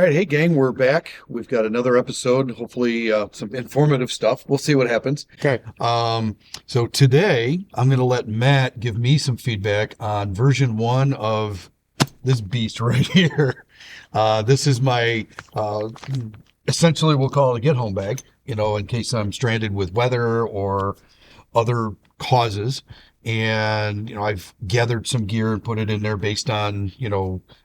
right, hey gang, we're back. We've got another episode. Hopefully, some informative stuff. We'll see what happens. Okay. So today I'm going to let Matt give me some feedback on version 1 of this beast right here. This is my essentially we'll call it a get home bag. In case I'm stranded with weather or other causes. And, I've gathered some gear and put it in there based on,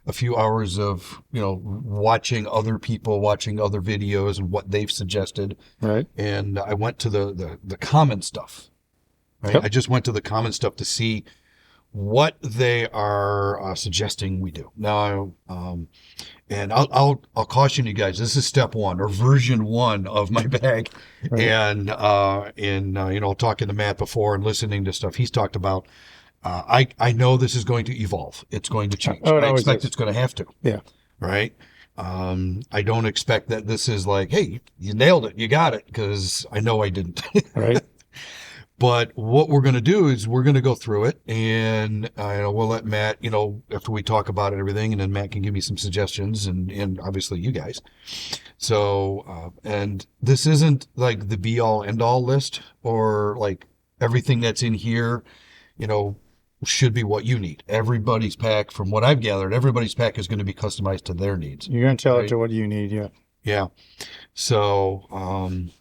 a few hours of, watching other people, watching other videos and what they've suggested. Right. And I went to the common stuff, right? Yep. I just went to the common stuff to see what they are suggesting we do. Now, and I'll caution you guys, this is step 1 or version 1 of my bag. Right. And talking to Matt before and listening to stuff he's talked about, I know this is going to evolve. It's going to change. I expect it's going to have to. Yeah. Right. I don't expect that this is like, hey, you nailed it. You got it. Because I know I didn't. Right. But what we're going to do is we're going to go through it, and we'll let Matt, after we talk about it, everything, and then Matt can give me some suggestions, and obviously you guys. So, and this isn't like the be-all, end-all list, or like everything that's in here, should be what you need. Everybody's pack, from what I've gathered, everybody's pack is going to be customized to their needs. You're going to tell it to what you need, yeah. Yeah. So,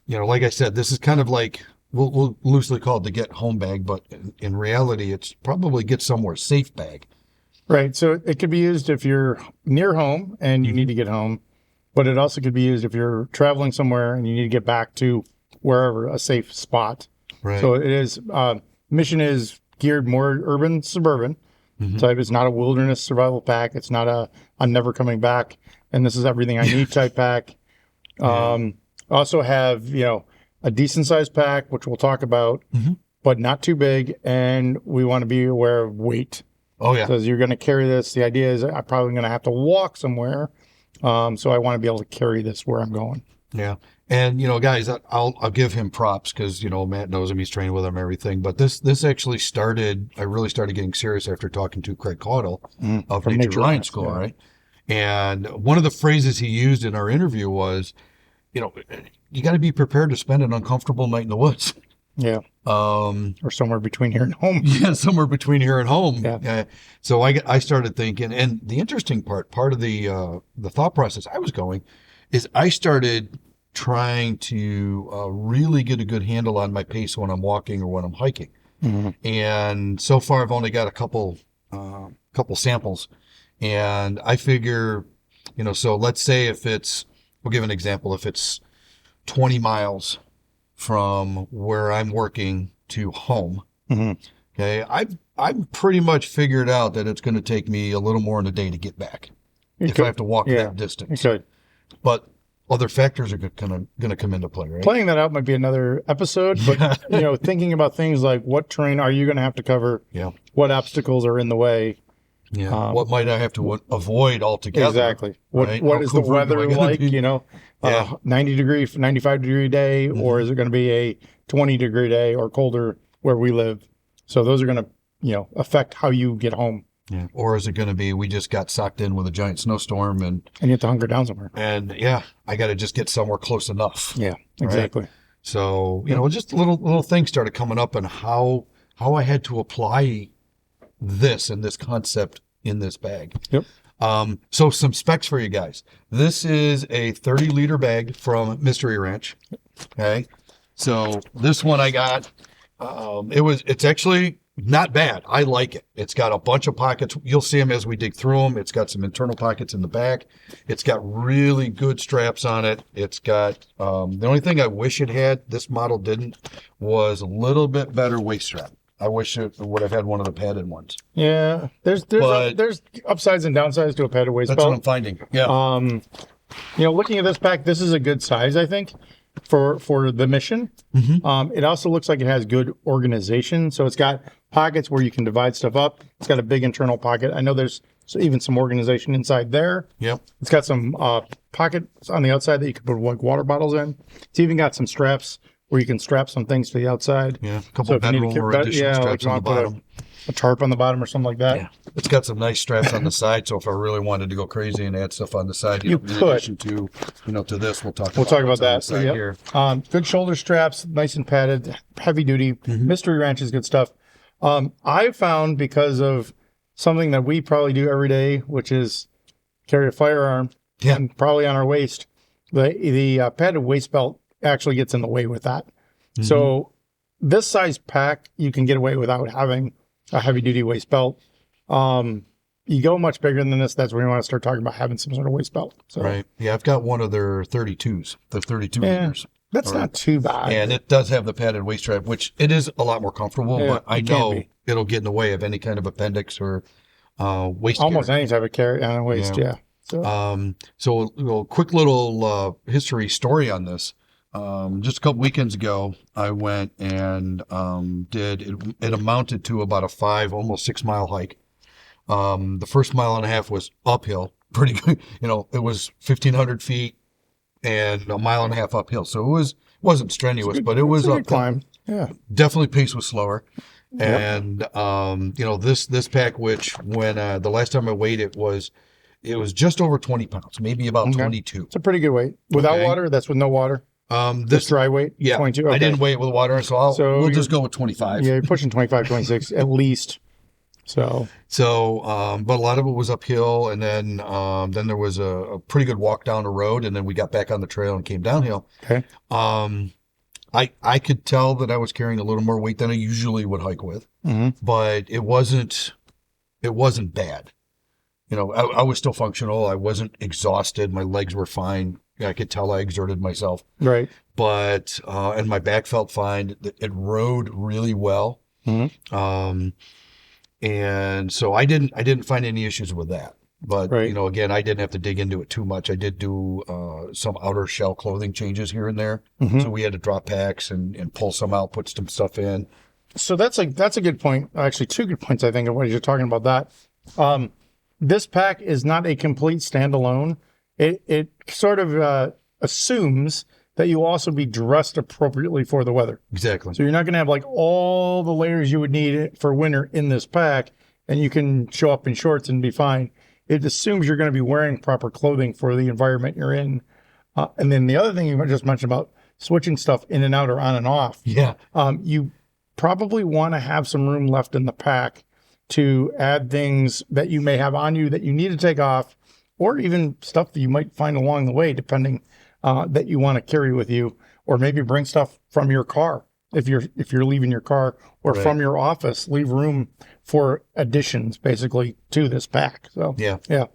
like I said, this is kind of like, we'll loosely call it the get home bag, but in reality, it's probably get somewhere safe bag. Right. So it could be used if you're near home and you need to get home, but it also could be used if you're traveling somewhere and you need to get back to wherever, a safe spot. Right. So it is, mission is geared more urban, suburban type. It's not a wilderness survival pack. It's not a I'm never coming back and this is everything I need type pack. Also have, a decent sized pack, which we'll talk about, but not too big. And we want to be aware of weight. Oh, yeah. Because you're going to carry this. The idea is I'm probably going to have to walk somewhere. So I want to be able to carry this where I'm going. Yeah. And, guys, I'll give him props because, Matt knows him. He's trained with him and everything. But this actually I really started getting serious after talking to Craig Caudle of Nature Lion School, yeah. Right? And one of the phrases he used in our interview was, you got to be prepared to spend an uncomfortable night in the woods. Yeah. Or somewhere between here and home. Yeah, somewhere between here and home. Yeah. So I started thinking, and the interesting part of the thought process I was going is I started trying to really get a good handle on my pace when I'm walking or when I'm hiking. And so far I've only got a couple samples, and I figure, so let's say we'll give an example. If it's 20 miles from where I'm working to home, okay, I've pretty much figured out that it's going to take me a little more than a day to get back if I have to walk that distance. You could. But other factors are going to come into play, right? Playing that out might be another episode, but thinking about things like what terrain are you going to have to cover? Yeah. What obstacles are in the way? Yeah. What might I have to avoid altogether? Exactly. Right? What is the weather like? Be? 90 degree, 95 degree day, or is it going to be a 20 degree day or colder where we live? So those are going to, affect how you get home. Yeah. Or is it going to be we just got sucked in with a giant snowstorm and you have to hunker down somewhere? And I got to just get somewhere close enough. Yeah, exactly. Right? So just little things started coming up and how I had to apply this and this concept in this bag. Yep. So some specs for you guys. This is a 30-liter bag from Mystery Ranch. Okay. So this one I got, it's actually not bad. I like it. It's got a bunch of pockets. You'll see them as we dig through them. It's got some internal pockets in the back. It's got really good straps on it. It's got, the only thing I wish it had, this model didn't, was a little bit better waist strap. I wish it would have had one of the padded ones. Yeah, there's upsides and downsides to a padded waist belt. That's what I'm finding. Yeah. Looking at this pack, this is a good size, I think, for the mission. It also looks like it has good organization. So it's got pockets where you can divide stuff up. It's got a big internal pocket. I know there's even some organization inside there. Yep. It's got some pockets on the outside that you can put like water bottles in. It's even got some straps where you can strap some things to the outside. Yeah, a couple bedroom or additional straps on the bottom. a tarp on the bottom or something like that. Yeah. It's got some nice straps on the side, so if I really wanted to go crazy and add stuff on the side, You in could. addition to, to this, we'll talk We'll talk about what's on the that. side Yep. here. Good shoulder straps, nice and padded, heavy duty. Mm-hmm. Mystery Ranch is good stuff. I found, because of something that we probably do every day, which is carry a firearm, Yeah. and probably on our waist, the padded waist belt actually gets in the way with that. Mm-hmm. So this size pack, you can get away without having a heavy duty waist belt. You go much bigger than this, that's when you want to start talking about having some sort of waist belt. So, Right. Yeah, I've got one of their 32s, the 32 liters. That's not too bad. And it does have the padded waist strap, which it is a lot more comfortable, Yeah, but I it can know be. it'll get in the way of any kind of appendix or waist Almost carry. any type of carry on a waist, yeah. So, So a quick little history story on this. Just a couple weekends ago, I went and it amounted to about a almost 6 mile hike. The first mile and a half was uphill, pretty good. It was 1,500 feet and a mile and a half uphill. So wasn't strenuous, but it was it's a up. good climb. Yeah. Definitely pace was slower. Yep. And, this pack, which when the last time I weighed it was just over 20 pounds, maybe about 22. It's a pretty good weight. Without Okay. water, that's with no water. This This dry weight, yeah, 22. I Okay. didn't weigh it with water, so we'll you're- just go with 25. Yeah, you're pushing 25, 26 at least. So, But a lot of it was uphill, and then there was a pretty good walk down the road, and then we got back on the trail and came downhill. okay. I could tell that I was carrying a little more weight than I usually would hike with, but it wasn't bad. I was still functional. I wasn't exhausted. My legs were fine. I could tell I exerted myself, Right. but and my back felt fine. It rode really well. And so I didn't find any issues with that. But, Right. Again, I didn't have to dig into it too much. I did do some outer shell clothing changes here and there. So we had to drop packs and pull some out, put some stuff in. So that's a good point. Actually, two good points, I think, of what you're talking about that. This pack is not a complete standalone. It sort of assumes that you'll also be dressed appropriately for the weather. Exactly. So you're not going to have like all the layers you would need for winter in this pack, and you can show up in shorts and be fine. It assumes you're going to be wearing proper clothing for the environment you're in. And then the other thing you just mentioned about switching stuff in and out or on and off. Yeah. You probably want to have some room left in the pack to add things that you may have on you that you need to take off, or even stuff that you might find along the way, depending that you want to carry with you, or maybe bring stuff from your car. If you're leaving your car or Right. from your office, leave room for additions basically to this pack. So Yeah. yeah.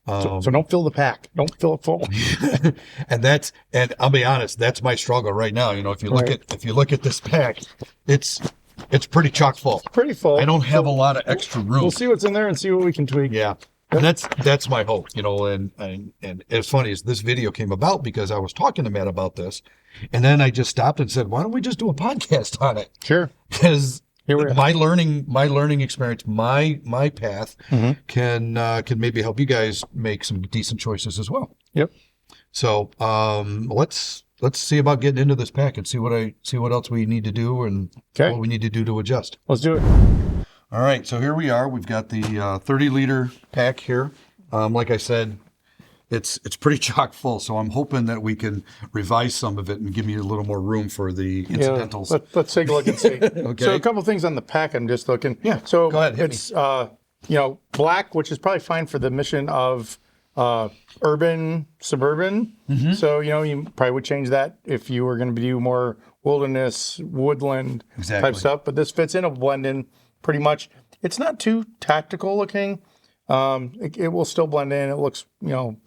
So don't fill the pack. Don't fill it full. And I'll be honest, that's my struggle right now. If you look at this pack, it's pretty chock full. Pretty full. I don't have a lot of extra room. We'll see what's in there and see what we can tweak. Yeah. And that's my hope, and it's funny is this video came about because I was talking to Matt about this, and then I just stopped and said, why don't we just do a podcast on it? Sure. Because Here we are. my learning experience, my path can maybe help you guys make some decent choices as well. Yep. So let's see about getting into this pack and see what else we need to do and Okay. what we need to do to adjust. Let's do it. All right, so here we are. We've got the 30-liter pack here. Like I said, it's pretty chock full, so I'm hoping that we can revise some of it and give me a little more room for the incidentals. Let's take a look and see. Okay. So a couple things on the pack I'm just looking. Yeah, So go ahead, hit it's black, which is probably fine for the mission of urban, suburban. So you probably would change that if you were going to do more wilderness, woodland Exactly. type stuff. But this fits in a blend in pretty much. It's not too tactical looking. It will still blend in. It looks,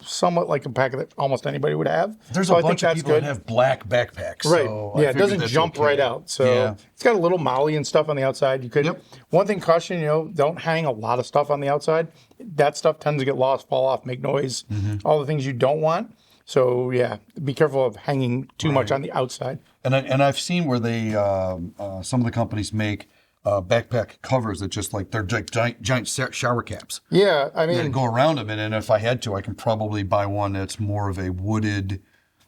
somewhat like a pack that almost anybody would have. There's So a I think bunch of that's people good. that have black backpacks. Right. So I Yeah, it figured doesn't that's jump okay. right out. So Yeah. it's got a little molly and stuff on the outside. You could. Yep. One thing, caution, don't hang a lot of stuff on the outside. That stuff tends to get lost, fall off, make noise, all the things you don't want. So yeah, be careful of hanging too much on the outside. And I've seen where they some of the companies make backpack covers that just like they're giant shower caps. Yeah, I mean, And go around them, and if I had to, I can probably buy one that's more of a wooded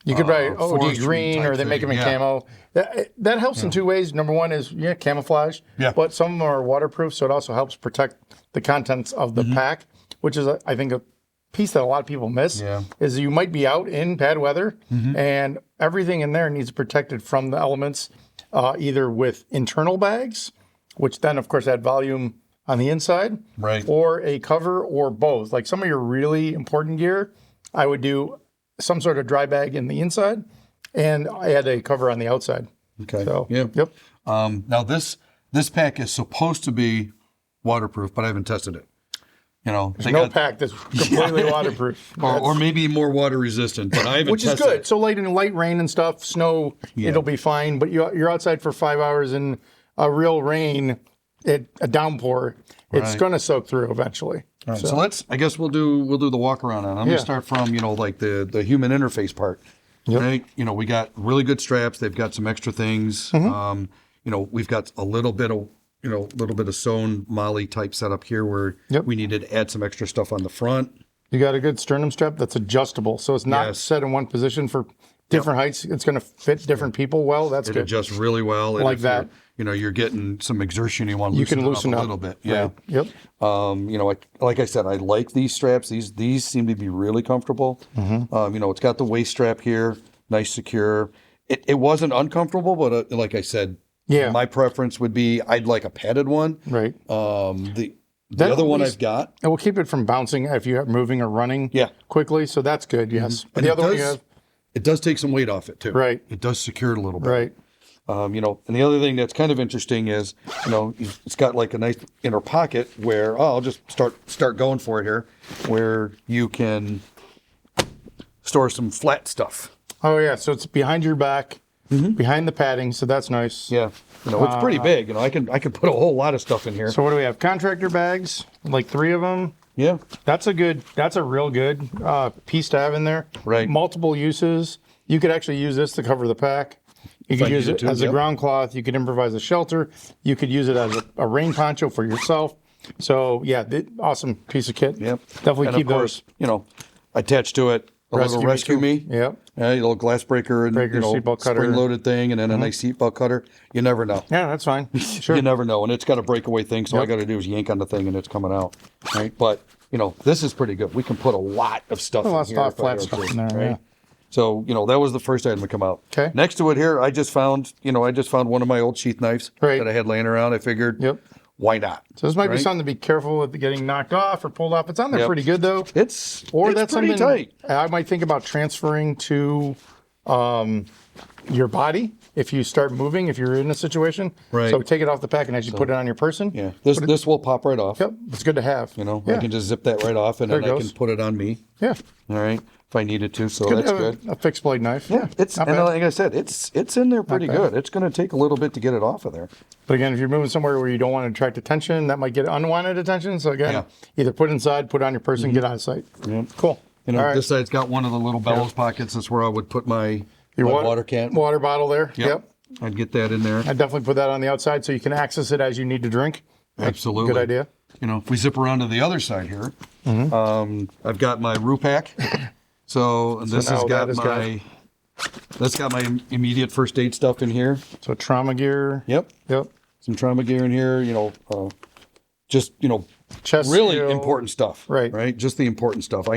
You could buy OD forestry green, type or they make thing. them in Yeah. camo. That helps in two ways. Number one is camouflage. Yeah. But some of them are waterproof, so it also helps protect the contents of the pack, which is I think a piece that a lot of people miss. Yeah. Is you might be out in bad weather, and everything in there needs protected from the elements, either with internal bags, which then of course add volume on the inside, Right. or a cover, or both. Like some of your really important gear, I would do some sort of dry bag in the inside, and I had a cover on the outside. Okay. So, Yeah. yep. Now this pack is supposed to be waterproof, but I haven't tested it. You know, There's no pack that's completely waterproof. or maybe more water resistant, but I haven't Which is tested good. it. So light rain and stuff, snow, it'll be fine. But you're outside for 5 hours in a real rain, a downpour, it's Right. going to soak through eventually. All right, so I guess we'll do the walk around on it. I'm gonna start from, like the human interface part. Yep. Right? We got really good straps. They've got some extra things. We've got a little bit of sewn Molly type setup here where we needed to add some extra stuff on the front. You got a good sternum strap that's adjustable, so it's not set in one position for different heights. It's going to fit different people well. That's It good. adjusts really well. And Like if that. You're getting some exertion. You want to You can loosen up up a little bit. Yeah. Right. Yep. Like I said, I like these straps. These seem to be really comfortable. It's got the waist strap here, nice, secure. It wasn't uncomfortable, but like I said, my preference would be I'd like a padded one. Right. The other one I've got. It will keep it from bouncing if you're moving or running quickly. So that's good. Yes. But And the other one you have. it does take some weight off it too. Right. It does secure it a little bit. Right. And the other thing that's kind of interesting is, it's got like a nice inner pocket where I'll just start going for it here, where you can store some flat stuff. Oh yeah. So it's behind your back, behind the padding. So that's nice. Yeah, it's pretty big. I can put a whole lot of stuff in here. So what do we have? Contractor bags, like 3 of them. Yeah, That's a real good piece to have in there. Right. Multiple uses. You could actually use this to cover the pack. You could use it as a ground cloth. You could improvise a shelter. You could use it as a rain poncho for yourself. So yeah, awesome piece of kit. Yep. Definitely And keep of course, those. attached to it a little rescue me. Yep. A little glass breaker and seatbelt cutter. spring-loaded thing, and then a nice seatbelt cutter. You never know. Yeah, that's fine. Sure. You never know, and it's got a breakaway thing, so all I got to do is yank on the thing, and it's coming out. Right, but this is pretty good. We can put a lot of stuff. A lot of in here stuff, flat stuff in there. Yeah. So that was the first item to come out. Okay. Next to it here, I just found one of my old sheath knives Right. that I had laying around. I figured, why not? So this might be Right? something to be careful with getting knocked off or pulled off. It's on there Yep. pretty good though. It's That's pretty something tight. I might think about transferring to your body if you start moving, if you're in a situation. Right. So take it off the pack and actually put it on your person. Yeah, this will pop right off. Yep. It's good to have. I Yeah. can just zip that right off, and There then it I goes. can put it on me. Yeah. All right, if I needed to. So Good that's to have good. a fixed blade knife. Yeah. It's not and bad. like I said, it's in there pretty bad. good. It's going to take a little bit to get it off of there. But again, if you're moving somewhere where you don't want to attract attention, that might get unwanted attention. So again, either put it inside, put it on your person, get out of sight. Yep. Cool. All right. This side's got one of the little bellows pockets. That's where I would put my water can. Water bottle there. Yep. I'd get that in there. I definitely put that on the outside so you can access it as you need to drink. Absolutely. Good idea. If we zip around to the other side here, I've got my Roo pack. So this now has got that that's got my immediate first aid stuff in here. So trauma gear. Yep. Yep. Some trauma gear in here. Just Chest really seal. important stuff. Right. Right. Just the important stuff.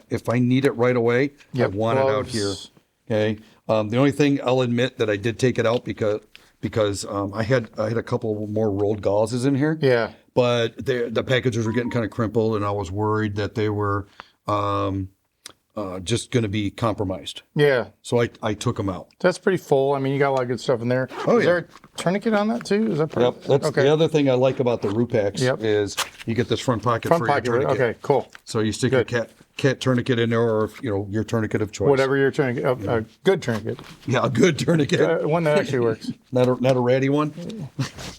If I need it right away, I want it out here. Gloves. Okay. The only thing I'll admit that I did take it out because I had a couple more rolled gauzes in here. Yeah. But the packages were getting kind of crumpled, and I was worried that they were just going to be compromised. Yeah. So I took them out. That's pretty full. I mean, you got a lot of good stuff in there. Oh, Is yeah. there a tourniquet on that too? Is that part Yep. That's okay. the other thing I like about the Roo packs Yep. is you get this front pocket Front for pocket. your tourniquet. Okay, cool. So you stick Good. your cat tourniquet in there, or your tourniquet of choice. Whatever your tourniquet, a good tourniquet, Yeah, a good tourniquet, one that actually works. not a ratty one.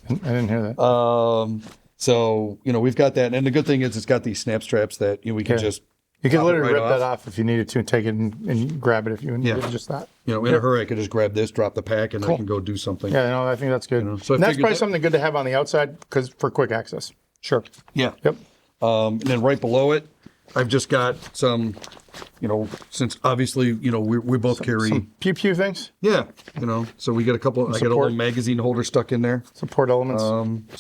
I didn't hear that. So we've got that, and the good thing is it's got these snap straps that we can just You can pop it literally right rip that off if you needed to and take it and grab it if you needed just that. in a hurry. I could just grab this, drop the pack, and I can go do something. Yeah, no, I think that's good. so I And that's figured probably that- something good to have on the outside because for quick access. Sure. Yeah. Yep. And then right below it, I've just got some since obviously, we both carry, Some pew pew things, yeah, so we got a couple, I got a Support. little magazine holder stuck in there. support elements.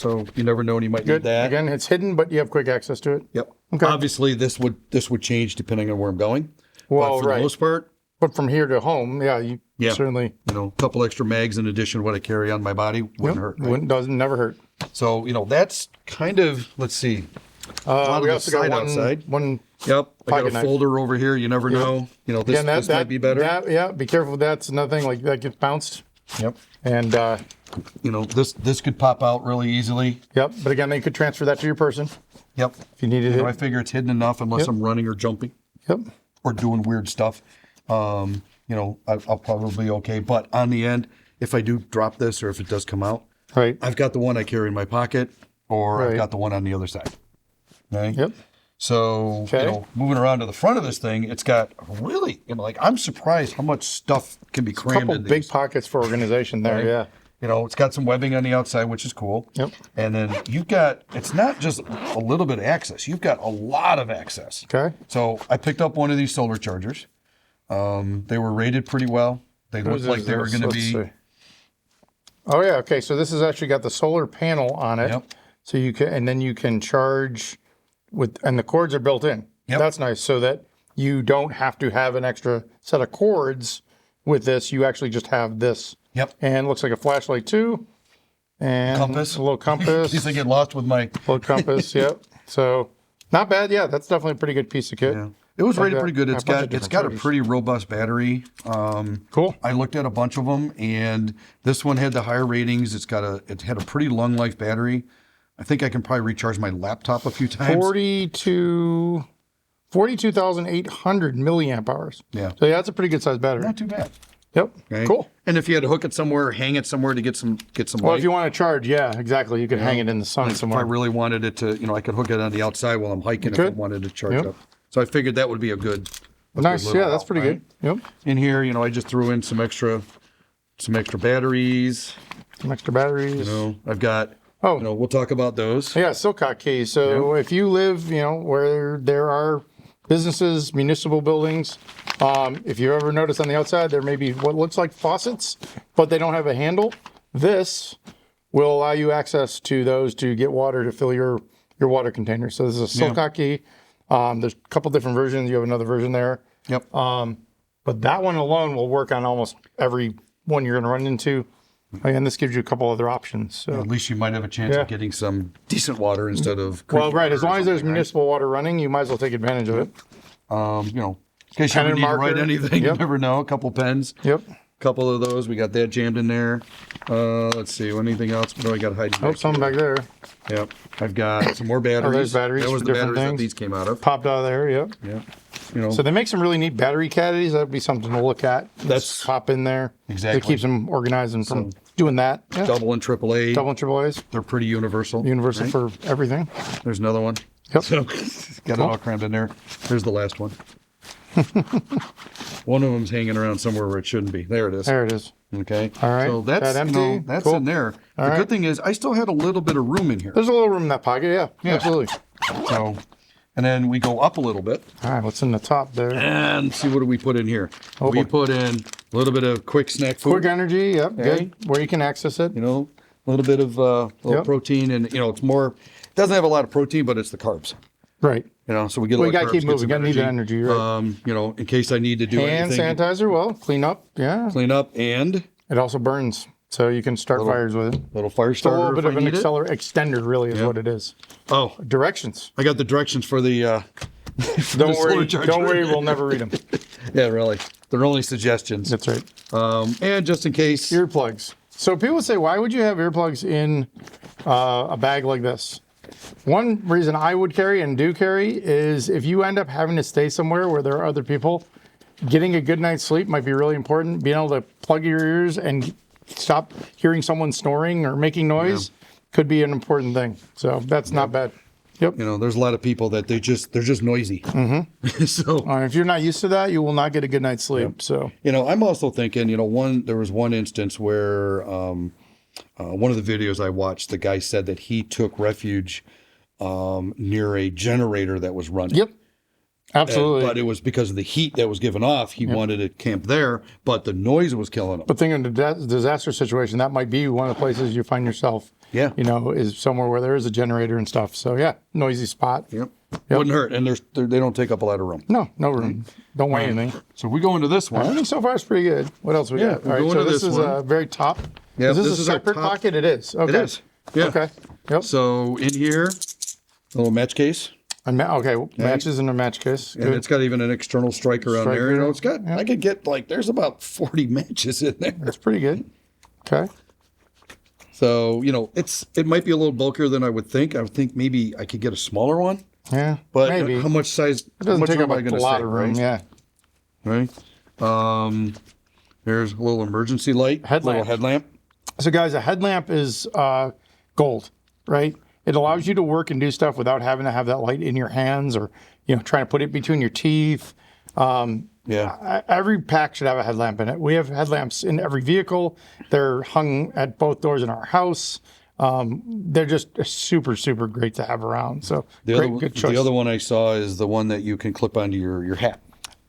So you never know when you might Good. need that. Again, it's hidden, but you have quick access to it. Yep. Okay. Obviously, this would change depending on where I'm going. Well, but for right. the most part, But from here to home, you Yeah. certainly a couple extra mags in addition to what I carry on my body wouldn't hurt. Right? doesn't never hurt. So that's kind of, let's see. A lot We of the also got side one, outside. one. Yep. I got Pocket a knife. folder over here. You never know. This, Again, this might be better. Yeah, be careful. That's another thing. Like that gets bounced, Yep. and This could pop out really easily. yep. But again, they could transfer that to your person Yep. if you needed I it. figure it's hidden enough unless Yep. I'm running or jumping Yep. or doing weird stuff. I'll probably be okay. But on the end, if I do drop this or if it does come out, Right. I've got the one I carry in my pocket, or I've Right. got the one on the other side. Okay. Yep. So, Okay. moving around to the front of this thing, it's got really, I'm surprised how much stuff can be crammed Couple in big these. pockets for organization there. Right. Yeah. It's got some webbing on the outside, which is cool. Yep. And then it's not just a little bit of access. You've got a lot of access. Okay. So I picked up one of these solar chargers. They were rated pretty well. They looked like they were going to Let's be. see. Oh yeah. Okay. So this has actually got the solar panel on it. Yep. So you can, and then you can charge and the cords are built in. Yep. That's nice, so that you don't have to have an extra set of cords with this. You actually just have this. Yep. And it looks like a flashlight too. And Compass. a little compass. In case I get lost with my. Little compass. Yep. So not bad. Yeah, that's definitely a pretty good piece of kit. Yeah. It was rated got pretty good. a It's bunch of got different a chargers. pretty robust battery. Cool. I looked at a bunch of them, and this one had the higher ratings. It had a pretty long life battery. I think I can probably recharge my laptop a few times. 42,800 milliamp hours. Yeah. So yeah, that's a pretty good sized battery. Not too bad. Yep. Okay. Cool. And if you had to hook it somewhere, hang it somewhere to get some Well, light. if you want to charge, yeah, exactly. You could hang it in the sun If I somewhere. really wanted it to, I could hook it on the outside while I'm hiking if I could. wanted to charge Yep. up. So I figured that would be a good. Nice. little Yeah, that's out, pretty right? good. Yep. In here, I just threw in some extra batteries. Some extra batteries. I've got. Oh. We'll talk about those. Yeah, Silcock keys. So if you live, where there are businesses, municipal buildings, if you ever notice on the outside, there may be what looks like faucets, but they don't have a handle. This will allow you access to those to get water to fill your water container. So this is a Silcock key. There's a couple different versions. You have another version there. Yep. But that one alone will work on almost every one you're going to run into. And this gives you a couple other options. So. At least you might have a chance Yeah. of getting some decent water instead of. Well, creek right. As water or long as there's something, right? municipal water running, you might as well take advantage of it. In case you Pen ever and need to write marker. anything, you Yep. never know. A couple pens, Yep. couple of those. We got that jammed in there. Let's see. Anything else? What do I got hiding? Oh, back something back there. here? Yep. I've got some more batteries. there's batteries That was for the different batteries that things. these came out of. Popped out of there. Yep. Yeah. So they make some really neat battery caddies. That'd be something to look at. That's- Just pop in there. Exactly. It keeps them organized and from doing that. Yeah. double and triple A. Double and triple A's. They're pretty universal. Universal right? for everything. There's another one. Yep. So got it all crammed in there. Here's the last one. One of them's hanging around somewhere where it shouldn't be. There it is. There it is. Okay. All right. So that's That empty? that's Cool. in there. The right. good thing is I still had a little bit of room in here. There's a little room in that pocket. Yeah. Yeah. Absolutely. So, and then we go up a little bit All right. What's in the top there? and see what do we put in here. Oh, we boy. put in a little bit of quick snack food. Quick energy. Yep. Okay. Good. Where you can access it. A little bit of little Yep. protein, and it's more. Doesn't have a lot of protein, but it's the carbs. Right. So we get a We lot got of to carbs, keep get moving. some Got to need the energy. Right. In case I need to do Hand anything, sanitizer. Well, clean up. Yeah. clean up, and It also burns, so you can start fires with it. little fire It's a little starter bit if of I an need it. extender, really, is what it is. Oh, Directions. I got the directions for the. Don't the solar worry. charger. Don't worry. We'll never read them. Yeah, really. They're only suggestions. That's right. And just in case. Earplugs. So people say, why would you have earplugs in a bag like this? One reason I would carry and do carry is if you end up having to stay somewhere where there are other people, getting a good night's sleep might be really important. Being able to plug your ears and stop hearing someone snoring or making noise could be an important thing. So that's not bad. Yep. There's a lot of people that they're just noisy. Mm-hmm. So If you're not used to that, you will not get a good night's sleep. So I'm also thinking, there was one instance where one of the videos I watched, the guy said that he took refuge near a generator that was running. yep. Absolutely. But it was because of the heat that was given off. He wanted to camp there, but the noise was killing him. But think in a disaster situation, that might be one of the places you find yourself. Yeah. You know, is somewhere where there is a generator and stuff. So yeah, noisy spot. Yep. Wouldn't hurt. And they don't take up a lot of room. No room. Don't weigh anything. So we go into this one. I think so far it's pretty good. What else we got? we'll All right, go so into this this is one. a very top. Yeah, is this this a is our separate top. pocket? It is. Okay. It is. Yeah. Okay. Yep. So in here, a little match case. Okay. Matches in a match case. And Good. it's got even an external striker on there. Striker. You know, it's got, I could get there's about 40 matches in there. That's pretty good. Okay. So, you know, it might be a little bulkier than I would think. I would think maybe I could get a smaller one. Yeah. But maybe. how much size? It doesn't take up a going to lot save, of room. right? Yeah. Right. There's a little emergency light. Headlamp. Little headlamp. So guys, a headlamp is gold, right? It allows you to work and do stuff without having to have that light in your hands or, you know, trying to put it between your teeth. Yeah. Every pack should have a headlamp in it. We have headlamps in every vehicle. They're hung at both doors in our house. They're just super, super great to have around. So good choice. The other one I saw is the one that you can clip onto your hat.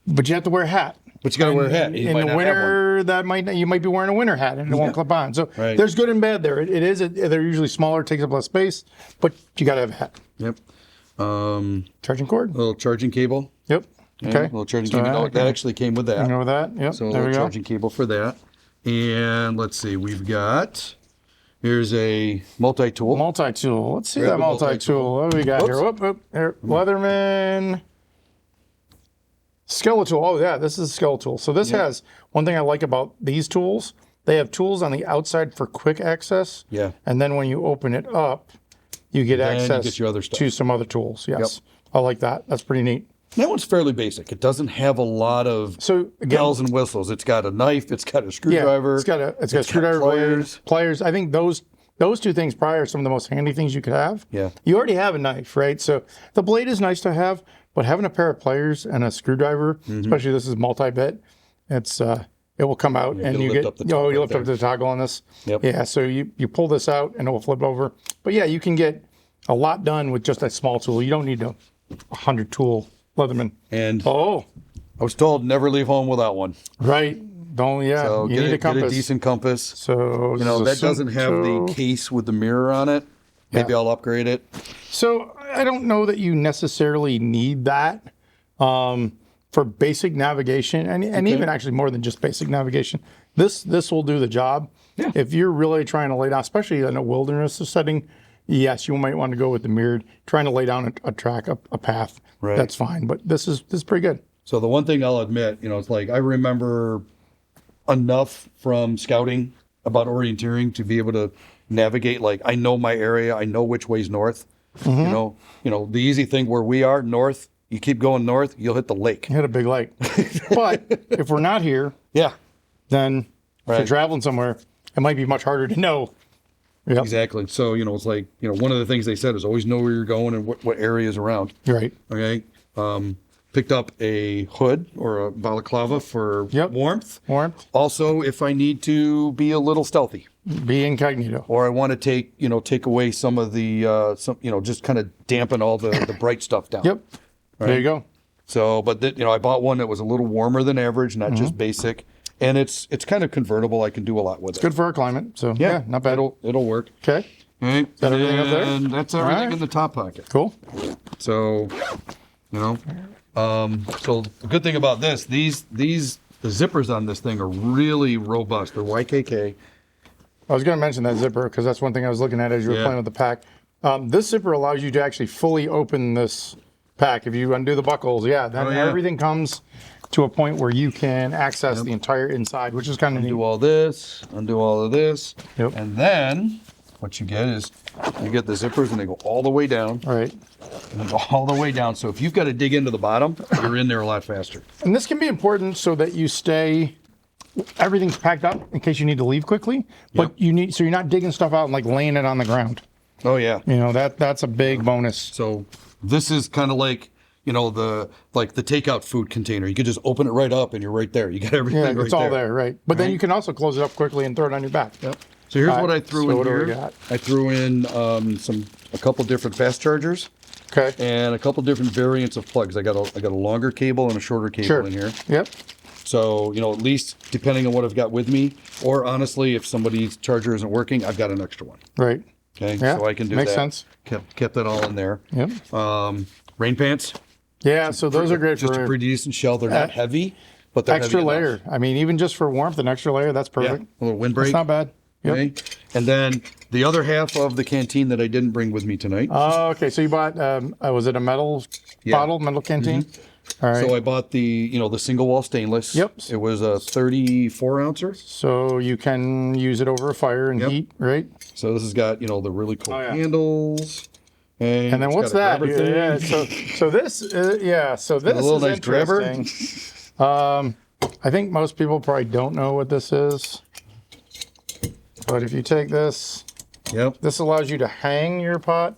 But you have to wear a hat. But you got to wear a hat. You In might the not winter, you might be wearing a winter hat and it won't clip on. So Right. there's good and bad there. They're usually smaller, takes up less space, but you got to have a hat. Yep. Charging cord. Little charging cable. Yep. Yeah, Okay. little charging So cable. That actually came with that. You know that? Yep. So a there we little go. charging cable for that. And let's see, here's a multi-tool. Multi-tool. Let's see Grab that the multi-tool. multi-tool. What do we got here? Whoops. Here. Leatherman. Skeletal. Oh, yeah, this is a skeletal. So this has one thing I like about these tools. They have tools on the outside for quick access. Yeah. And then when you open it up, you get Then you access get your other stuff. to some other tools. Yes. I like that. That's pretty neat. That one's fairly basic. It doesn't have a lot of So again, bells and whistles. It's got a knife. It's got a screwdriver. it's got a screwdriver, pliers. I think those two things probably are some of the most handy things you could have. Yeah. You already have a knife, right? So the blade is nice to have, but having a pair of pliers and a screwdriver, Mm-hmm. especially this is multi-bit, it will come out and you'll you lift get up the top you right lift up there. the toggle on this. Yep. Yeah. So you pull this out and it will flip over. But yeah, you can get a lot done with just a small tool. You don't need a 100 tool Leatherman. And Oh, I was told never leave home without one. right. Don't So you get, need a get compass. a decent compass. So You know, this that is a doesn't have the Simco. case with the mirror on it. Maybe I'll upgrade it. So I don't know that you necessarily need that for basic navigation, and even actually more than just basic navigation. This will do the job. Yeah. If you're really trying to lay down, especially in a wilderness setting, yes, you might want to go with the mirrored. Trying to lay down a track, a path, Right. that's fine. But this is pretty good. So the one thing I'll admit, you know, it's like I remember enough from scouting about orienteering to be able to navigate. Like I know my area, I know which way's north. Mm-hmm. You know, the easy thing where we are north. You keep going north, you'll hit the lake. Hit a big lake. But if we're not here, Yeah, then if you're Right. traveling somewhere, it might be much harder to know. Yep. exactly. So you know, it's like one of the things they said is always know where you're going and what area is around. Right. Okay. Picked up a hood or a balaclava for warmth. Warmth. Also, if I need to be a little stealthy, Be incognito. or I want to take away some of the just kind of dampen all the bright stuff down. Yep. There you go. So, but I bought one that was a little warmer than average, not just basic, and it's kind of convertible. I can do a lot with it. Good for our climate. So yeah, not bad. It'll work. Okay. Okay. Is that everything up there? And that's everything right. in the top pocket. Cool. So, so the good thing about this, the zippers on this thing are really robust. They're YKK. I was going to mention that zipper because that's one thing I was looking at as you were Yeah. playing with the pack. This zipper allows you to actually fully open this pack. If you undo the buckles, then everything comes to a point where you can access the entire inside, which is kind of neat. Undo all this, undo all of this, Yep. and then what you get is you get the zippers and they go all the way down. All right. And they go all the way down. So if you've got to dig into the bottom, you're in there a lot faster. And this can be important so that you stay. Everything's packed up in case you need to leave quickly, but so you're not digging stuff out and like laying it on the ground. Oh yeah. That's a big bonus. So this is kind of like the takeout food container. You could just open it right up and you're right there. You got everything Yeah, right it's all there, right? But then you can also close it up quickly and throw it on your back. So here's All right, what I threw so in what do we here. got? I threw in a couple different fast chargers. Okay. and a couple different variants of plugs. I got a longer cable and a shorter cable in here. Yep. So, you know, at least depending on what I've got with me, or honestly, if somebody's charger isn't working, I've got an extra one. Right. Okay. Yeah. So I can do Makes that. sense. Kept that all in there. Yep. Rain pants. Yeah. So those are great Just for a pretty decent shell. They're not heavy, but they're extra heavy layer. enough. I mean, even just for warmth, an extra layer, that's Yeah. perfect. A little windbreak. It's not bad. Yep. Okay. And then the other half of the canteen that I didn't bring with me tonight. Okay. So you bought, was it a metal bottle, metal canteen? All right. So I bought the single wall stainless. Yep. It was a 34 ouncer. So you can use it over a fire and heat, right? So this has got, the really cool Oh, yeah. handles. And then it's what's got a that? grabber thing. Yeah. So this, so this a little is nice grabber. interesting. I think most people probably don't know what this is. But if you take this, Yep. this allows you to hang your pot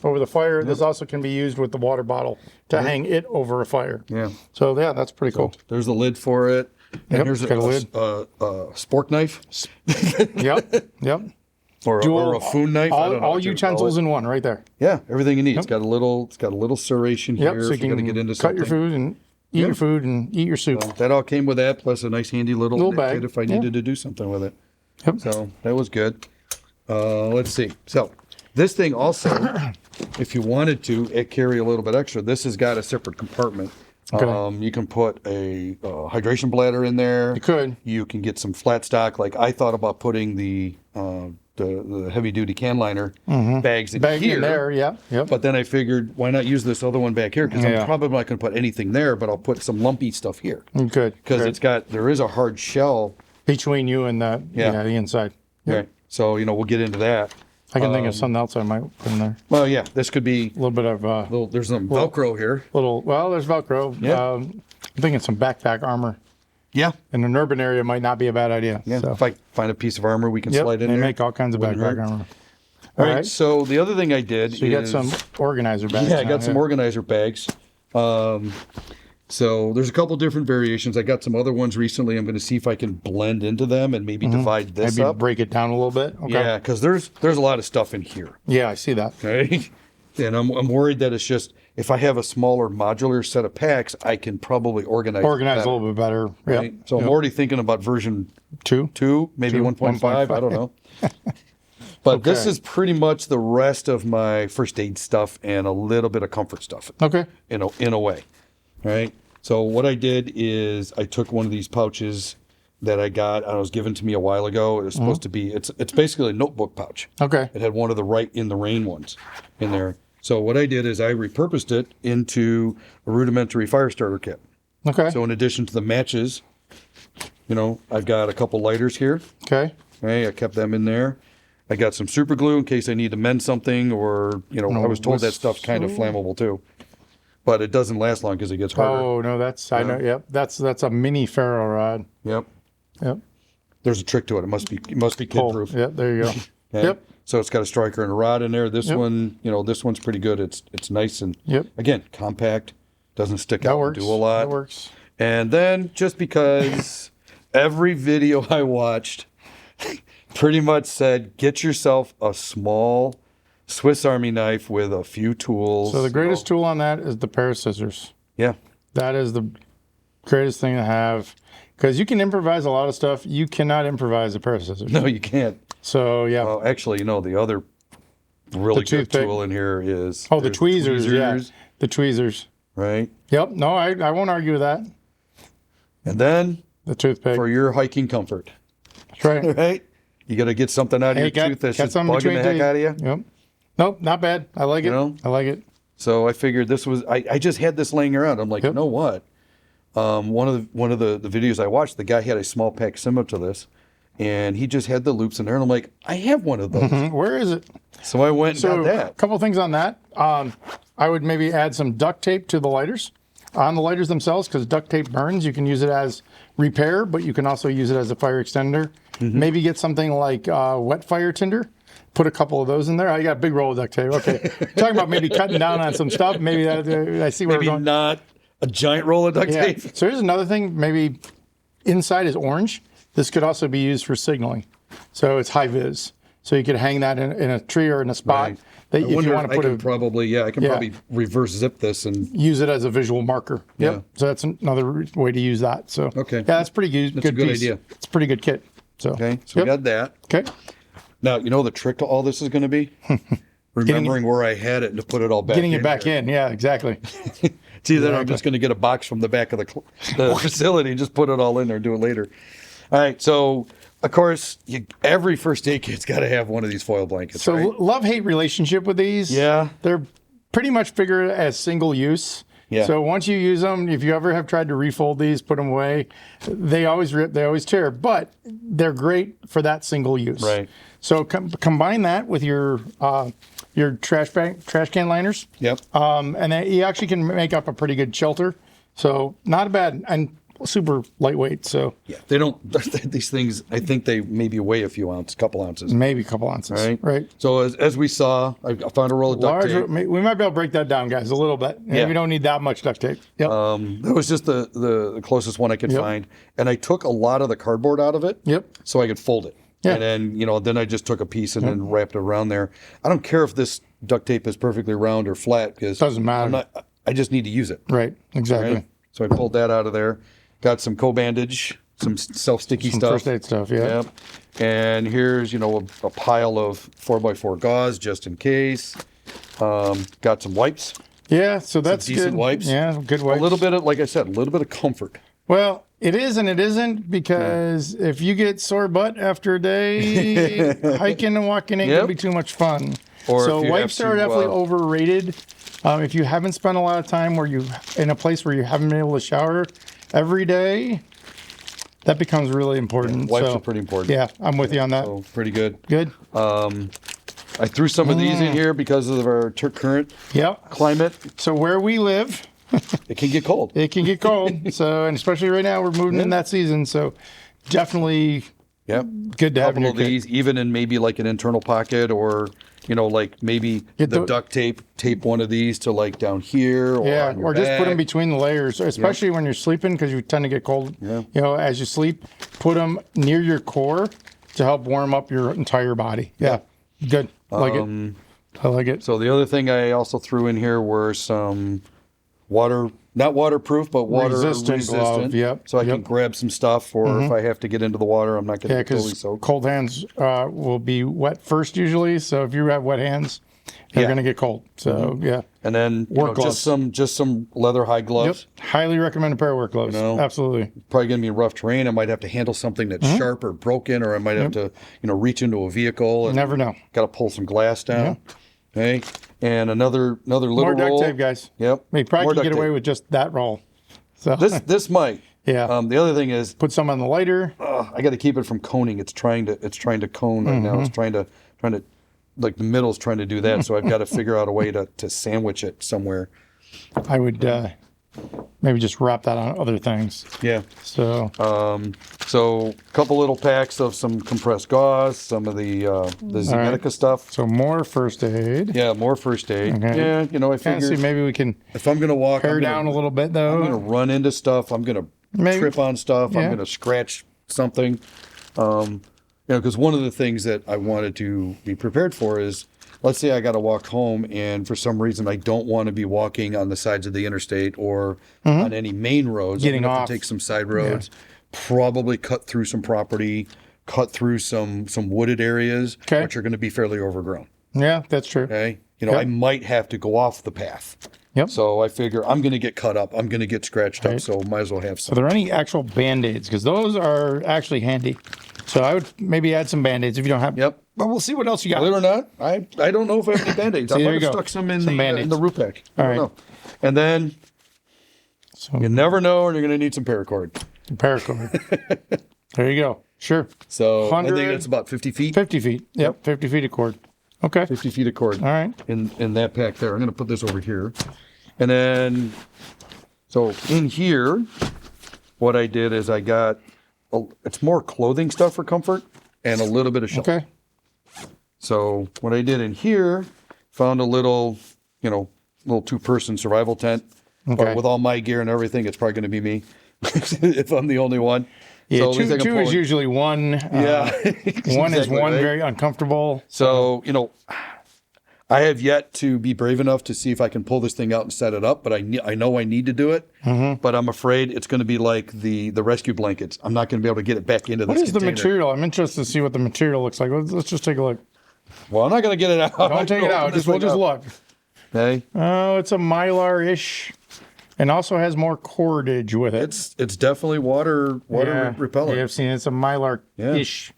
over the fire. This also can be used with the water bottle to hang it over a fire. Yeah. So yeah, that's pretty cool. There's the lid for it. And Yep, here's got a lid. a spork knife Yep, yep. or a foon knife. I don't know All what you would utensils call it. in one right there. Yeah, everything you need. It's got a little serration Yep, here. so you if you're can gonna get into cut your something. food and eat your food and eat your soup. That all came with that, plus a nice handy little Little knit bag, kit if I yeah. needed to do something with it. Yep. So that was good. Let's see. So this thing also, if you wanted to, it carry a little bit extra. This has got a separate compartment. Okay. You can put a hydration bladder in there. You could. You can get some flat stock. Like I thought about putting the heavy duty can liner bags in Bag here. in there, yeah. Yep. But then I figured, why not use this other one back here? Because Yeah. I'm probably not going to put anything there, but I'll put some lumpy stuff here. Good. Because good. there is a hard shell. Between you and the the inside. Yep. Right. So, we'll get into that. I can think of something else I might put in there. Well, yeah, this could be, A little bit of there's some Velcro here. well, there's Velcro. Yeah. I'm thinking some backpack armor Yeah. in an urban area might not be a bad idea. Yeah. So. If I find a piece of armor, we can Yep, slide in they there. make all kinds of Wouldn't backpack hurt. armor. All All right. right. So the other thing I did So you got some organizer bags. Yeah, I now, got some organizer bags. So there's a couple different variations. I got some other ones recently. I'm going to see if I can blend into them and maybe divide this Maybe up. break it down a little bit. Okay. Yeah, because there's a lot of stuff in here. Yeah, I see that. Okay. And I'm worried that it's just, if I have a smaller modular set of packs, I can probably organize Organize better, a little bit better. Yeah. right? So I'm already thinking about version Two. 2, maybe 1.5. I don't know. But this Okay. is pretty much the rest of my first aid stuff and a little bit of comfort stuff Okay. in a way. Right. So what I did is I took one of these pouches that I got. It was given to me a while ago. It was supposed to be. It's basically a notebook pouch. Okay. It had one of the Right in the Rain ones in there. So what I did is I repurposed it into a rudimentary fire starter kit. Okay. So in addition to the matches, I've got a couple lighters here. Okay. Okay, I kept them in there. I got some super glue in case I need to mend something, or I was told that stuff's kind of flammable too, but it doesn't last long because it gets harder. Oh no, I know. Yep. That's a mini ferro rod. Yep. Yep. There's a trick to it. It must be kid proof. Yep. There you go. Okay? Yep. So it's got a striker and a rod in there. This Yep. one, this one's pretty good. It's nice and Yep. again compact. Doesn't stick That out works. and do a lot. That works. And then just because every video I watched pretty much said, get yourself a small Swiss Army knife with a few tools. So the greatest tool on that is the pair of scissors. Yeah. That is the greatest thing to have because you can improvise a lot of stuff. You cannot improvise a pair of scissors. No, you can't. So yeah. Well, actually, the other really good toothpick. tool in here is the there's tweezers. Yeah. The tweezers. Right. Yep. No, I won't argue with that. And then The toothpick. for your hiking comfort, That's right. right? You got to get something out of your tooth that's just something bugging the heck teeth. out of you. Yep. Nope, not bad. I like it. I like it. So I figured this was. I just had this laying around. I'm like, Yep. you know what? One of the videos I watched, the guy had a small pack similar to this, and he just had the loops in there. And I'm like, I have one of those. Where is it? So I went and So got a that. couple things on that. I would maybe add some duct tape to the lighters on the lighters themselves because duct tape burns. You can use it as repair, but you can also use it as a fire extender. Maybe get something like wet fire tinder. Put a couple of those in there. I got a big roll of duct tape. Okay, talking about maybe cutting down on some stuff. Maybe I see where Maybe we're going. not a giant roll of duct Yeah. tape. So here's another thing. Maybe inside is orange. This could also be used for signaling. So it's high vis. So you could hang that in a tree or in a spot. Right. that I if you wonder want if to I put can probably, I can Yeah. probably reverse zip this and use it as a visual marker. Yep. Yeah. So that's another way to use that. So Okay. yeah, that's pretty good. That's a good piece. idea. It's a pretty good kit. So okay. So we got that. Okay. Now you know the trick to all this is going to be remembering where I had it and to put it all back. Getting it in back here. in. Yeah. Exactly. It's either I'm just going to get a box from the back of the facility and just put it all in there and do it later. All right. So of course, every first aid kit's got to have one of these foil blankets. So right? love-hate relationship with these. Yeah. They're pretty much figured as single use. Yeah. So once you use them, if you ever have tried to refold these, put them away, they always rip, they always tear, but they're great for that single use. Right. So combine that with your trash can liners, Yep. and then you actually can make up a pretty good shelter. So not bad and super lightweight. So Yeah. They don't. These things. I think they maybe weigh a couple ounces. maybe a couple ounces. Right. Right. So as we saw, I found a roll of duct tape. We might be able to break that down, guys, a little bit. Yeah. We don't need that much duct tape. Yep. That was just the closest one I could Yep. find, and I took a lot of the cardboard out of it. Yep. So I could fold it. Yeah. And then I just took a piece and then wrapped it around there. I don't care if this duct tape is perfectly round or flat because Doesn't matter. I just need to use it. Right. Exactly. Right? So I pulled that out of there. Got some co-bandage, some self-sticky Some stuff. first aid stuff. Yeah. Yep. And here's, a pile of 4x4 gauze just in case. Got some wipes. Yeah. So that's decent good. wipes. Yeah. Good wipes. A little bit of, like I said, a little bit of comfort. Well, it is and it isn't because if you get sore butt after a day, hiking and walking ain't Yep. gonna be too much fun. Or So if you wipes have are to, definitely overrated. If you haven't spent a lot of time in a place where you haven't been able to shower every day, that becomes really important. Wipes So, are pretty important. Yeah, I'm with you on that. So pretty good. Good. I threw some of these in here because of our current Yep. climate. So where we live, It can get cold. it can get cold. So, and especially right now, we're moving in that season. So, definitely Yep. good to have in Couple your of kit. these, even in maybe like an internal pocket, or like maybe Get the the- duct tape one of these to like down here. Or Yeah, on your or just put them back. between the layers, especially when you're sleeping because you tend to get cold. Yeah. As you sleep, put them near your core to help warm up your entire body. Yeah, good. I like it. I like it. So the other thing I also threw in here were some not waterproof, but water Resistant glove, yep, So I can yep. grab some stuff, or if I have to get into the water, I'm not going Yeah, to totally because soak. cold hands will be wet first usually. So if you have wet hands, they're Yeah. going to get cold. So yeah. And then Work gloves. just some leather high Yep. gloves. Highly recommend a pair of work gloves. Absolutely. Probably going to be rough terrain. I might have to handle something that's sharp or broken, or I might have to reach into a vehicle and Never know. got to pull some glass down. Okay, and another little More duct roll. tape, guys. Yep. You probably More can duct get away tape. with just that roll. So This might. Yeah. The other thing is Put some on the lighter. I got to keep it from coning. It's trying to cone right now. It's trying to like the middle's trying to do that. So I've got to figure out a way to sandwich it somewhere. I would maybe just wrap that on other things. Yeah. So So a couple little packs of some compressed gauze, some of the Zenetica stuff. so more first aid. Yeah, more first aid. Okay. Yeah, I Kind of see figured maybe we can if I'm gonna walk, pare I'm down a gonna, little bit I'm gonna though. run into stuff. I'm gonna Maybe. trip on stuff. Yeah. I'm gonna scratch something. Because one of the things that I wanted to be prepared for is, let's say I got to walk home, and for some reason I don't want to be walking on the sides of the interstate or on any main roads. Getting I'm gonna have off. to take some side roads, probably cut through some property, cut through some wooded areas, Okay. which are going to be fairly overgrown. Yeah, that's true. Okay, Yep. I might have to go off the path. Yep. So I figure I'm going to get cut up. I'm going to get scratched up. So might as well have Are some. there any actual band-aids? Because those are actually handy. So I would maybe add some band-aids if you don't have. Yep. But we'll see what else you got. Believe it or not, I don't know if I have any Band-Aids. I there might you have go. stuck some in Some the Band-Aids. root pack. I All don't right. know. And then So you never know, and you're going to need some paracord. paracord. There you go. Sure. So I 100. think that's about 50 feet. 50 feet. Yep. 50 feet of cord. Okay. 50 feet of cord. All right. In that pack there. I'm going to put this over here. And then, so in here, what I did is I got, it's more clothing stuff for comfort and a little bit of shelter. Okay. So what I did in here, found a little, little two-person survival tent. Okay. But with all my gear and everything, it's probably going to be me if I'm the only one. Yeah, So at least I can two pull is it. usually one. Yeah. One is Exactly one right. very uncomfortable. So, I have yet to be brave enough to see if I can pull this thing out and set it up, but I know I need to do it. But I'm afraid it's going to be like the rescue blankets. I'm not going to be able to get it back into this What is the container. material? I'm interested to see what the material looks like. Let's just take a look. Well, I'm not going to get it out. Don't take it out. We'll just look. Okay. Oh, it's a Mylar-ish, and also has more cordage with it. It's definitely water repellent. Yeah, I've seen it. It's a Mylar-ish.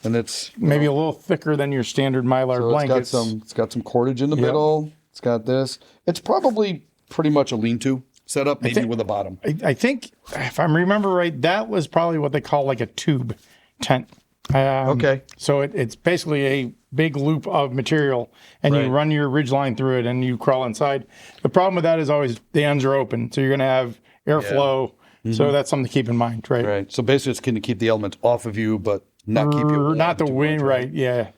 And it's Maybe a little thicker than your standard Mylar blankets. It's got some cordage in the middle. It's got this. It's probably pretty much a lean-to setup, maybe with a bottom. I think, if I remember right, that was probably what they call like a tube tent. Okay. So it's basically a big loop of material, and you run your ridge line through it, and you crawl inside. The problem with that is always the ends are open, so you're going to have airflow. So that's something to keep in mind, right? Right. So basically, it's going to keep the elements off of you, but not keep you not the wind, right? Yeah.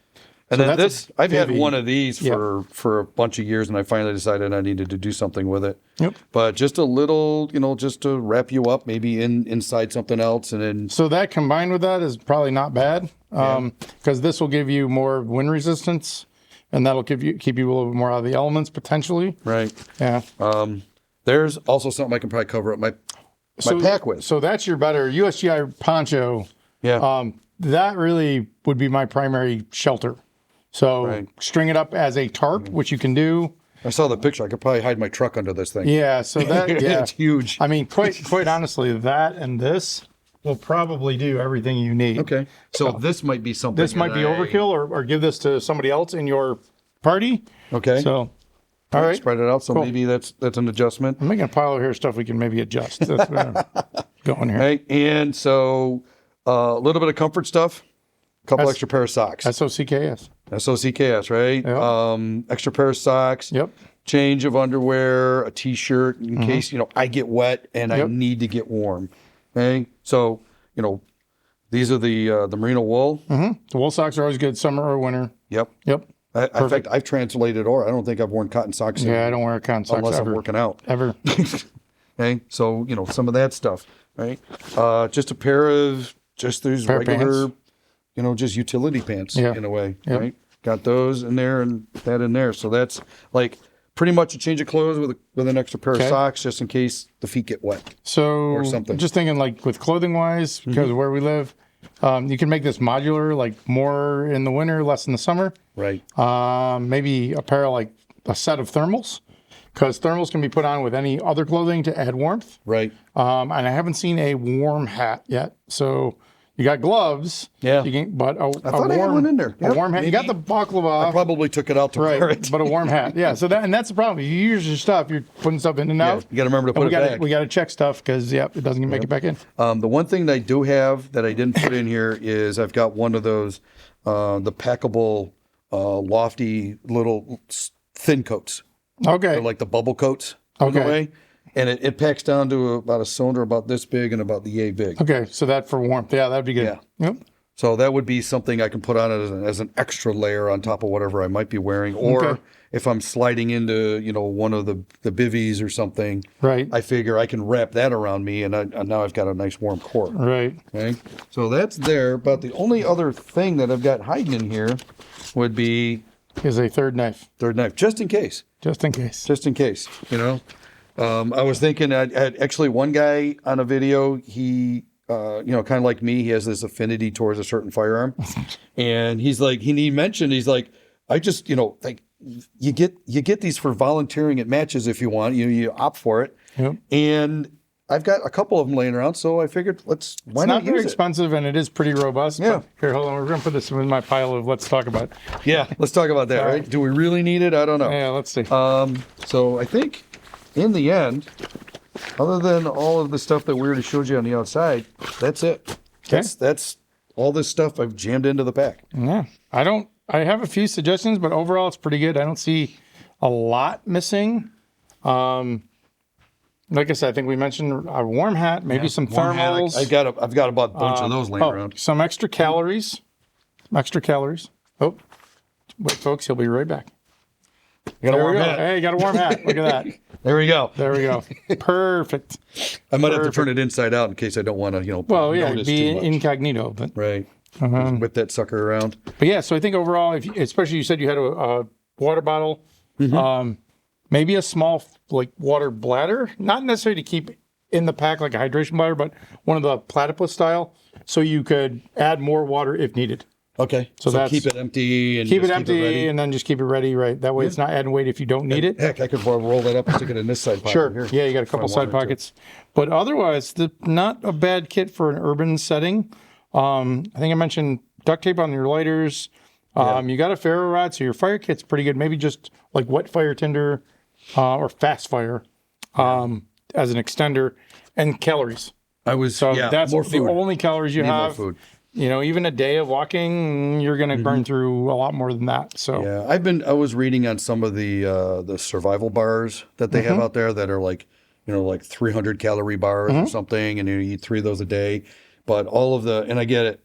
And So then that's I've had heavy. one of these for a bunch of years, and I finally decided I needed to do something with it. Yep. But just a little, just to wrap you up, maybe inside something else, and then So that combined with that is probably not bad, because this will give you more wind resistance, and that'll keep you a little bit more out of the elements potentially. right. Yeah. There's also something I can probably cover up my pack with. So that's your better USGI poncho. Yeah. That really would be my primary shelter. So string it up as a tarp, which you can do. I saw the picture. I could probably hide my truck under this thing. Yeah. So that It's huge. I mean, quite honestly, that and this will probably do everything you need. Okay. So this might be something. This might be overkill, or give this to somebody else in your party. Okay. So, all right. Spread it out. So maybe that's an adjustment. I'm making a pile of here stuff we can maybe adjust. That's what I'm going here. Right. And so a little bit of comfort stuff. A couple extra pair of socks. SOCKS. SOCKS, right? Yep. Extra pair of socks. Yep. Change of underwear, a t-shirt in case, I get wet and I need to get warm. Okay. So, these are the merino wool. The wool socks are always good, summer or winter. Yep. Yep. In fact, I've translated, or I don't think I've worn cotton socks Yeah, I don't wear cotton socks unless ever. I'm working out. Ever. Okay. So, some of that stuff, right? Just a pair of these Pair of regular, just utility pants in a way, right? Got those in there and that in there. So that's like pretty much a change of clothes with an extra pair of socks just in case the feet get wet. So Or something. just thinking like with clothing wise, because of where we live, you can make this modular, like more in the winter, less in the summer. Right. Maybe a pair of like a set of thermals, because thermals can be put on with any other clothing to add warmth. Right. And I haven't seen a warm hat yet. So you got gloves. Yeah. But a I thought warm, I had one in there. A Yep, warm hat. You got the baklava. I probably took it out to wear Right, it. but a warm hat. Yeah, so that's the problem. You use your stuff, you're putting stuff in and out. You got to remember to put it back. We got to check stuff because it doesn't make it back in. The one thing that I do have that I didn't put in here is I've got one of those, the packable, lofty little thin coats. Okay. They're like the bubble coats. In Okay. a way. And it packs down to about a cylinder about this big and about the yay big. Okay, so that for warmth, yeah, that'd be good. Yeah. Yep. So that would be something I can put on as an extra layer on top of whatever I might be wearing. Or Okay. if I'm sliding into, one of the bivvies or something, Right. I figure I can wrap that around me and now I've got a nice warm core. Right. Okay. So that's there. But the only other thing that I've got hiding in here would be Is a third knife, third knife, just in case. just in case. Just in case, I was thinking, I had actually one guy on a video, he, kind of like me, he has this affinity towards a certain firearm. And he's like, he mentioned, he's like, I just, like you get these for volunteering at matches if you want, you opt for it. Yep. And I've got a couple of them laying around, so I figured why It's not not very use it? expensive, and it is pretty robust. Yeah. But here, hold on. We're going to put this in my pile of let's talk about. Yeah, let's talk about that, right? Do we really need it? I don't know. Yeah, let's see. So I think in the end, other than all of the stuff that we already showed you on the outside, that's it. Okay. That's all this stuff I've jammed into the pack. Yeah. I have a few suggestions, but overall it's pretty good. I don't see a lot missing. Like I said, I think we mentioned a warm hat, maybe some thermals. I've got about a bunch of those laying around. Some extra calories. Oh, wait, folks, he'll be right back. You got a There we warm go. hat. Hey, you got a warm hat. Look at that. There we go. There we go. Perfect. I might have to turn it inside out in case I don't want to, Well, yeah, notice be too much. incognito. But Right. Just whip that sucker around. yeah, so I think overall, especially you said you had water bottle, maybe a small like water bladder, not necessarily to keep in the pack like a hydration bladder, but one of the platypus style, so you could add more water if needed. Okay. So that's- keep it empty and Keep just it empty ready. and then just keep it ready, right? That way it's not adding weight if you don't need it. Heck, I could roll that up and stick it in this side pocket Sure. here. Yeah, you got a couple if I side wanted to. pockets. But otherwise, not a bad kit for an urban setting. I think I mentioned duct tape on your lighters. You got a ferro rod, so your fire kit's pretty good. Maybe just like wet fire tinder or fast fire as an extender, and calories. So That's more the food. only calories you Need more have. food. You know, even a day of walking, you're going to burn through a lot more than that. So Yeah, I was reading on some of the survival bars that they have out there that are like, like 300 calorie bars or something, and you eat 3 of those a day. But and I get it,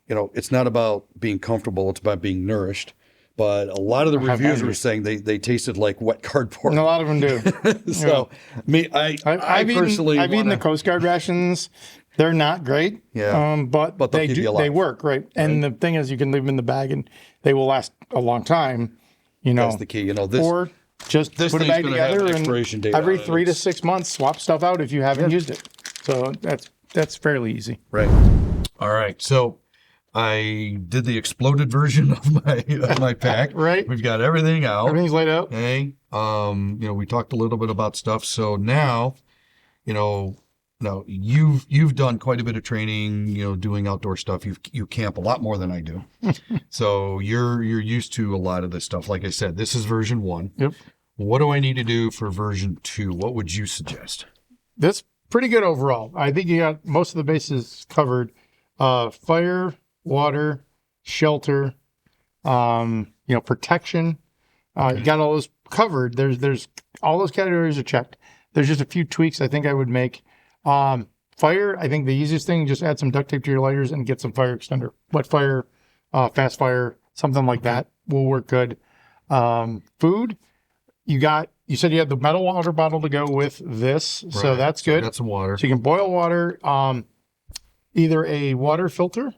it's not about being comfortable; it's about being nourished. But a lot of the reviews were saying they tasted like wet cardboard. and a lot of them do. So, I personally I've eaten the Coast Guard rations. They're not great. Yeah. But they'll they keep you do. alive. They work, right? And the thing is, you can leave them in the bag, and they will last a long time. That's the key. Or just this put a thing's bag gonna have together an and expiration date every on it. 3 to 6 months, swap stuff out if you haven't used it. So that's fairly easy. Right. All right. So I did the exploded version of my pack. Right. We've got everything out. Everything's laid out. Okay. We talked a little bit about stuff. So now, you've done quite a bit of training, doing outdoor stuff. You camp a lot more than I do. So you're used to a lot of this stuff. Like I said, this is version 1. Yep. What do I need to do for version 2? What would you suggest? That's pretty good overall. I think you got most of the bases covered. Fire, water, shelter, protection. You got all those covered. There's all those categories are checked. There's just a few tweaks I think I would make. Fire, I think the easiest thing, just add some duct tape to your lighters and get some fire extender. Wet fire, fast fire, something like that will work good. Food, you said you had the metal water bottle to go with this, so that's good. Got some water. So you can boil water, either a water filter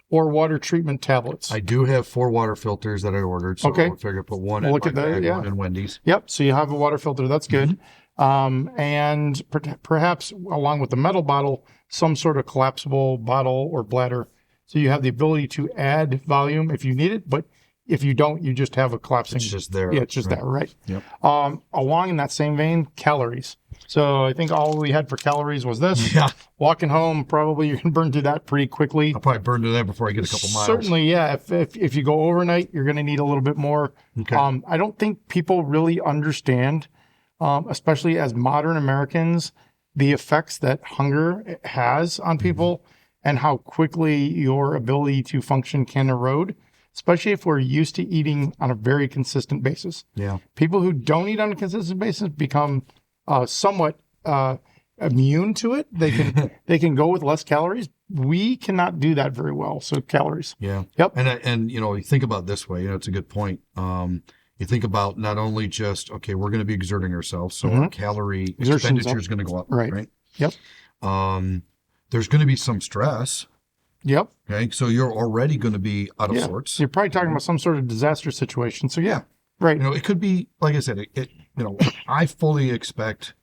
or water treatment tablets. I do have 4 water filters that I ordered, so I figured put one in Look my at that, bag, yeah. one in Wendy's. Yep. So you have a water filter. That's good. And perhaps along with the metal bottle, some sort of collapsible bottle or bladder. So you have the ability to add volume if you need it, but if you don't, you just have a collapsing. It's just there. Yeah, it's just there, right? Yep. Along in that same vein, calories. So I think all we had for calories was this. Yeah. Walking home, probably you can burn through that pretty quickly. I'll probably burn to that before I get a couple miles. Certainly, yeah. If you go overnight, you're going to need a little bit more. Okay. I don't think people really understand, especially as modern Americans, the effects that hunger has on people and how quickly your ability to function can erode, especially if we're used to eating on a very consistent basis. Yeah. People who don't eat on a consistent basis become somewhat immune to it. They can go with less calories. We cannot do that very well. So calories. Yeah. Yep. And you think about it this way, it's a good point. You think about not only just, okay, we're going to be exerting ourselves, so our calorie expenditure is going to go up. Right. Yep. There's going to be some stress. Yep. Okay. So you're already going to be out of sorts. So you're probably talking about some sort of disaster situation. So yeah. Right. It could be, like I said, I fully expect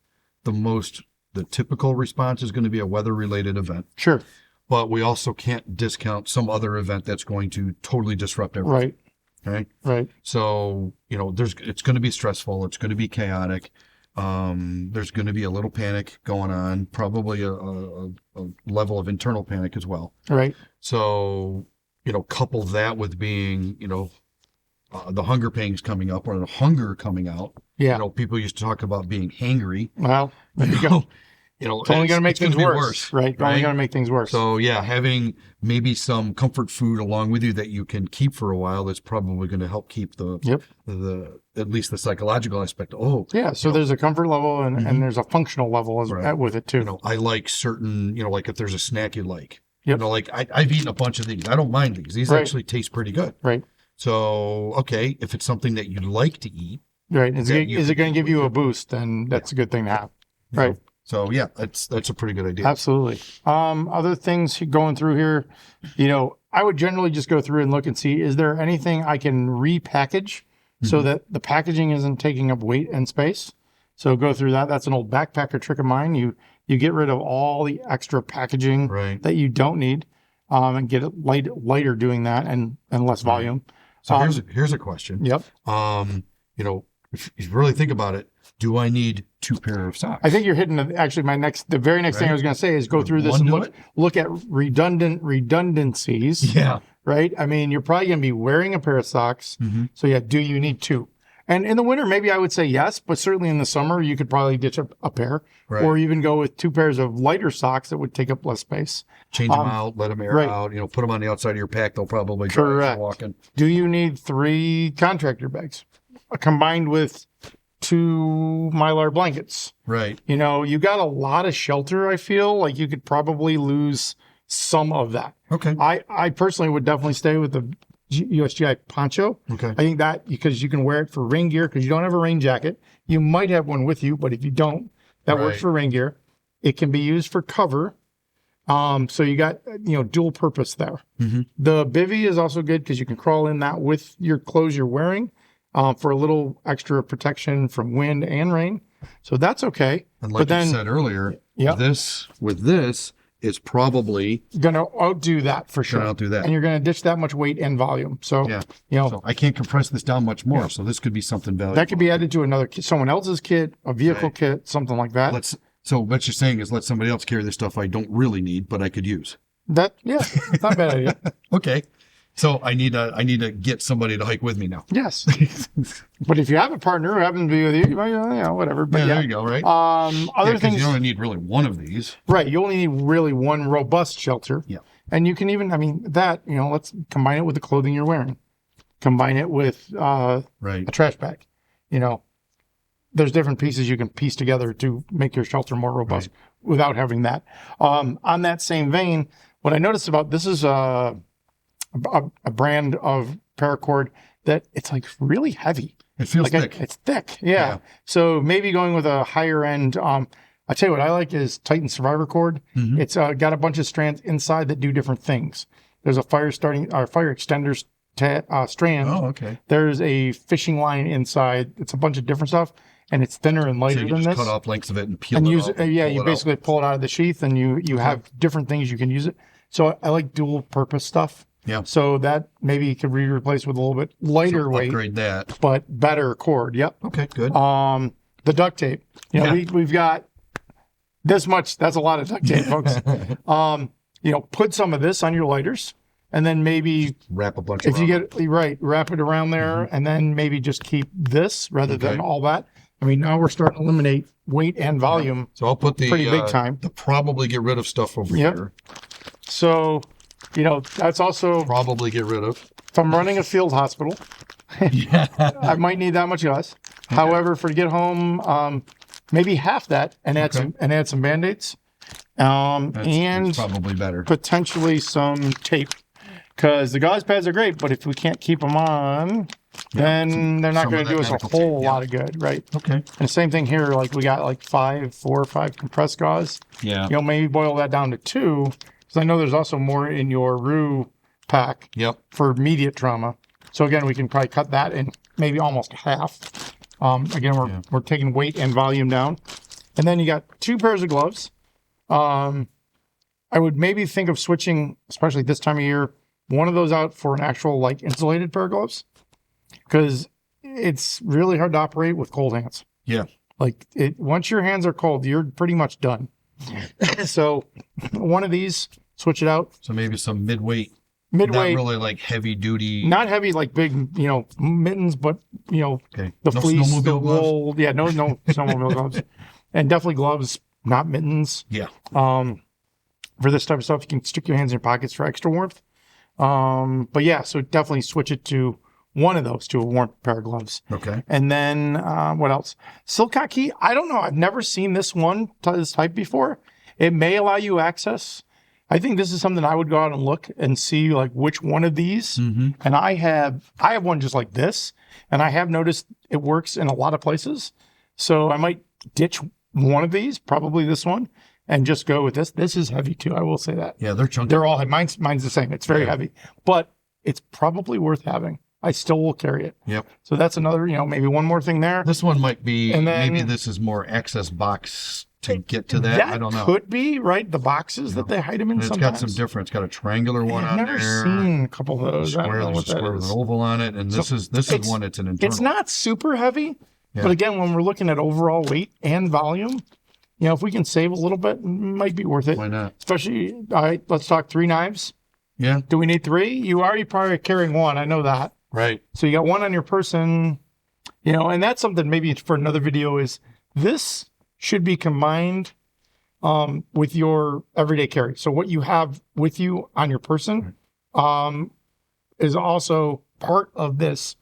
the typical response is going to be a weather-related event. Sure. But we also can't discount some other event that's going to totally disrupt everything. Right. Okay. Right. So, it's going to be stressful. It's going to be chaotic. There's going to be a little panic going on, probably a level of internal panic as well. Right. So, couple that with being, the hunger pangs coming up or the hunger coming out. Yeah. People used to talk about being hangry. Well, there you go. It's only going to make things worse. Right. Only going to make things worse. So yeah, having maybe some comfort food along with you that you can keep for a while is probably going to help keep the at least the psychological aspect. Oh, yeah. So there's a comfort level and there's a functional level with it too. I like certain, like if there's a snack you like, Yep. like I've eaten a bunch of these. I don't mind these. These actually taste pretty good. Right. So, okay, if it's something that you like to eat. Right. Is it going to give you a boost? Then that's a good thing to have. Right. So yeah, that's a pretty good idea. Absolutely. Other things going through here, I would generally just go through and look and see, is there anything I can repackage so that the packaging isn't taking up weight and space. So go through that. That's an old backpacker trick of mine. You get rid of all the extra packaging Right. that you don't need, and get it lighter doing that and less volume. So here's a question. Yep. You know, if you really think about it, do I need 2 pair of socks? I think you're hitting actually the very next thing I was going to say is go through this and look at redundancies. Yeah. Right. I mean, you're probably going to be wearing a pair of socks. So yeah, do you need 2? And in the winter, maybe I would say yes, but certainly in the summer, you could probably ditch a pair, or even go with 2 pairs of lighter socks that would take up less space. Change them out, let them air out. You know, put them on the outside of your pack. They'll probably dry Correct. for walking. Do you need 3 contractor bags combined with 2 Mylar blankets? Right. You know, you got a lot of shelter. I feel like you could probably lose some of that. Okay. I personally would definitely stay with the USGI poncho. Okay. I think that because you can wear it for rain gear because you don't have a rain jacket. You might have one with you, but if you don't, that works for rain gear. It can be used for cover. So you got, dual purpose there. The bivy is also good because you can crawl in that with your clothes you're wearing, for a little extra protection from wind and rain. So that's okay. And like you said earlier, this is probably going to outdo that for sure. Outdo that. And you're going to ditch that much weight and volume. So, so I can't compress this down much more. So this could be something valuable. That could be added to someone else's kit, a vehicle kit, something like that. What you're saying is let somebody else carry the stuff I don't really need, but I could use. It's not a bad idea. Okay. So I need to get somebody to hike with me now. Yes. But if you have a partner who happens to be with you, whatever. But there you go, right? Other things. You only need really one of these. Right. You only need really one robust shelter. Yeah. And you can even, let's combine it with the clothing you're wearing. Combine it with a trash bag. There's different pieces you can piece together to make your shelter more robust without having that. On that same vein, what I noticed about this is a brand of paracord that it's like really heavy. It feels thick. It's thick. Yeah. So maybe going with a higher end. I tell you what I like is Titan Survivor cord. It's got a bunch of strands inside that do different things. There's a fire extender strand. Oh, okay. There's a fishing line inside. It's a bunch of different stuff, and it's thinner and lighter than this. Cut off lengths of it and peel and it use off. it. You basically pull it out of the sheath, and you have different things you can use it. So I like dual purpose stuff. Yeah. So that maybe could be replaced with a little bit lighter weight. Upgrade that. But better cord. Yep. Okay, good. The duct tape. We've got this much. That's a lot of duct tape, folks. Put some of this on your lighters, and then maybe wrap a bunch. If you get wrap it around there, and then maybe just keep this rather than all that. I mean, now we're starting to eliminate weight and volume. So I'll put the pretty big time. The probably get rid of stuff over here. So, that's also probably get rid of. If I'm running a field hospital, I might need that much less. Okay. However, for to get home, maybe half that and add some Band-Aids. That's probably better. Potentially some tape. Because the gauze pads are great, but if we can't keep them on, then they're not going to do us a whole lot of good, right? Okay. And the same thing here, like we got 4 or 5 compressed gauze. Yeah. Maybe boil that down to 2, because I know there's also more in your RU pack for immediate trauma. So again, we can probably cut that in maybe almost half. Again, we're taking weight and volume down. And then you got 2 pairs of gloves. I would maybe think of switching, especially this time of year, one of those out for an actual insulated pair of gloves, because it's really hard to operate with cold hands. Yeah. Once your hands are cold, you're pretty much done. So one of these, switch it out. So maybe some midweight. Not really heavy duty. Not heavy big, mittens, but the fleece, the wool. Yeah, no snowmobile gloves, and definitely gloves, not mittens. Yeah. For this type of stuff, you can stick your hands in your pockets for extra warmth. But yeah, so definitely switch it to one of those, to a warm pair of gloves. Okay. And then what else? Silcock key. I don't know. I've never seen this type before. It may allow you access. I think this is something I would go out and look and see which one of these. Mm-hmm. And I have one just like this, and I have noticed it works in a lot of places. So I might ditch one of these, probably this one, and just go with this. This is heavy too. I will say that. Yeah, they're chunky. They're all mine's the same. It's very heavy, but it's probably worth having. I still will carry it. Yep. So that's another, maybe one more thing there. This one might be, And then- maybe this is more access box to get to that. I don't know. Could be, right? The boxes that they hide them in And it's sometimes. got some different. It's got a triangular one I've on never there. seen a couple of those. I don't Square, know there's a what that square with is. an oval on it, and this is one. It's an internal. It's not super heavy, Yeah. but again, when we're looking at overall weight and volume, if we can save a little bit, it might be worth it. Why not? Especially, all right, let's talk 3 knives. Yeah. Do we need 3? You already probably carrying 1. I know that. Right. So you got 1 on your person, and that's something maybe for another video is this should be combined with your everyday carry. So what you have with you on your person is also part of this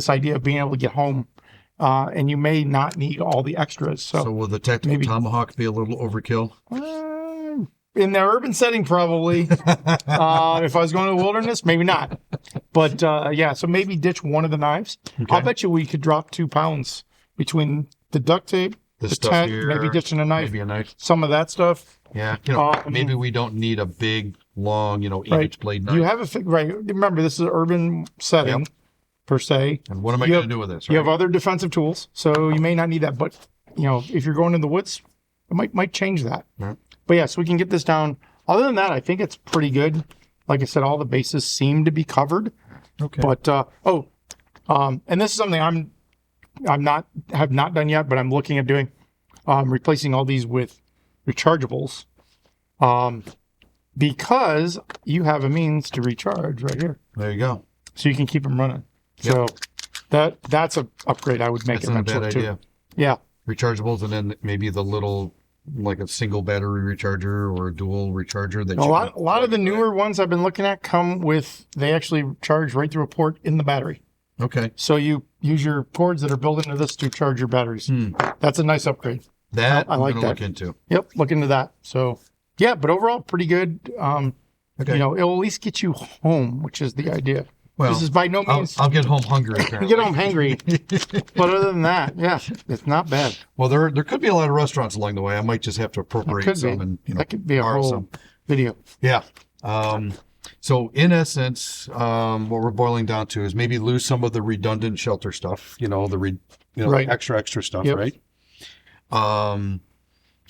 idea of being able to get home. And you may not need all the extras. So will the tactical tomahawk be a little overkill? In the urban setting, probably. If I was going to the wilderness, maybe not. But so maybe ditch one of the knives. Okay. I'll bet you we could drop 2 pounds between the duct tape, the stuff tent, here, maybe ditching a knife, maybe a knife. some of that stuff. Yeah. Maybe we don't need a big, long, 8-inch blade knife. You have right. Remember, this is an urban setting. Yep. Per se. And what am I going to do with this? Right? You have other defensive tools, so you may not need that. But if you're going in the woods, it might change that. Right. But so we can get this down. Other than that, I think it's pretty good. Like I said, all the bases seem to be covered. Okay. But and this is something have not done yet, but I'm looking at doing, replacing all these with rechargeables, because you have a means to recharge right here, There you go. so you can keep them running. Yep. So that's a upgrade I would make That's not a bad eventually idea. too. Yeah. Rechargeables, and then maybe the little, like a single battery recharger or a dual recharger. That A lot of the newer ones I've been looking at come with, they actually charge right through a port in the battery. Okay. So you use your cords that are built into this to charge your batteries. That's a nice upgrade. That I I'm like going to that. look into. Yep, look into that. So yeah, but overall pretty good. Okay. It'll at least get you home, which is the idea. Well, this is by no means I'll get home hungry. Apparently. get home hangry. But other than that, yeah, it's not bad. Well, there could be a lot of restaurants along the way. I might just have to appropriate Could some be. and That could be a borrow whole some. video. Yeah. So in essence, what we're boiling down to is maybe lose some of the redundant shelter stuff. Right. extra stuff, Yep. right?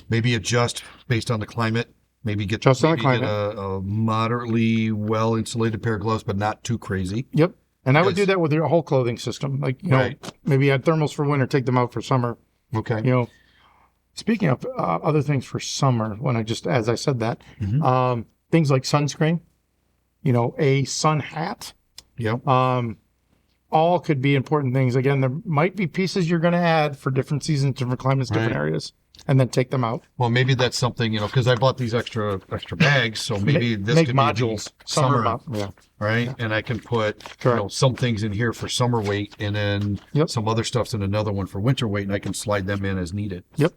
Maybe adjust based on the climate. Maybe get Just on the maybe get climate. a moderately well insulated pair of gloves, but not too crazy. Yep. And I would Yes. do that with your whole clothing system. Like, Right. maybe add thermals for winter, take them out for summer. Okay. Speaking of other things for summer, as I said that, Mm-hmm. things like sunscreen, a sun hat, Yep. all could be important things. Again, there might be pieces you're going to add for different seasons, different climates, different Right. areas, and then take them out. Well, maybe that's something, because I bought these extra bags, so maybe this Make could modules. be summer, Yeah. right? And I can put Correct. some things in here for summer weight, and then Yep. some other stuff's in another one for winter weight, and I can slide them in as needed. Yep.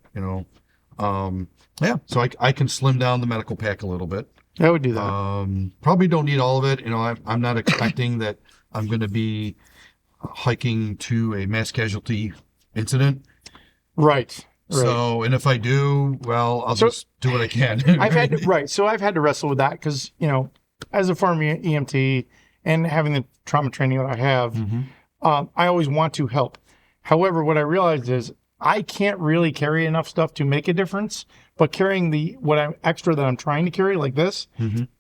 Yeah. So I can slim down the medical pack a little bit. I would do that. Probably don't need all of it. I'm not expecting that I'm going to be hiking to a mass casualty incident. Right. So, and if I do, well, I'll just do what I can. I've had to wrestle with that because, as a former EMT and having the trauma training that I have, I always want to help. However, what I realized is I can't really carry enough stuff to make a difference, but carrying extra that I'm trying to carry like this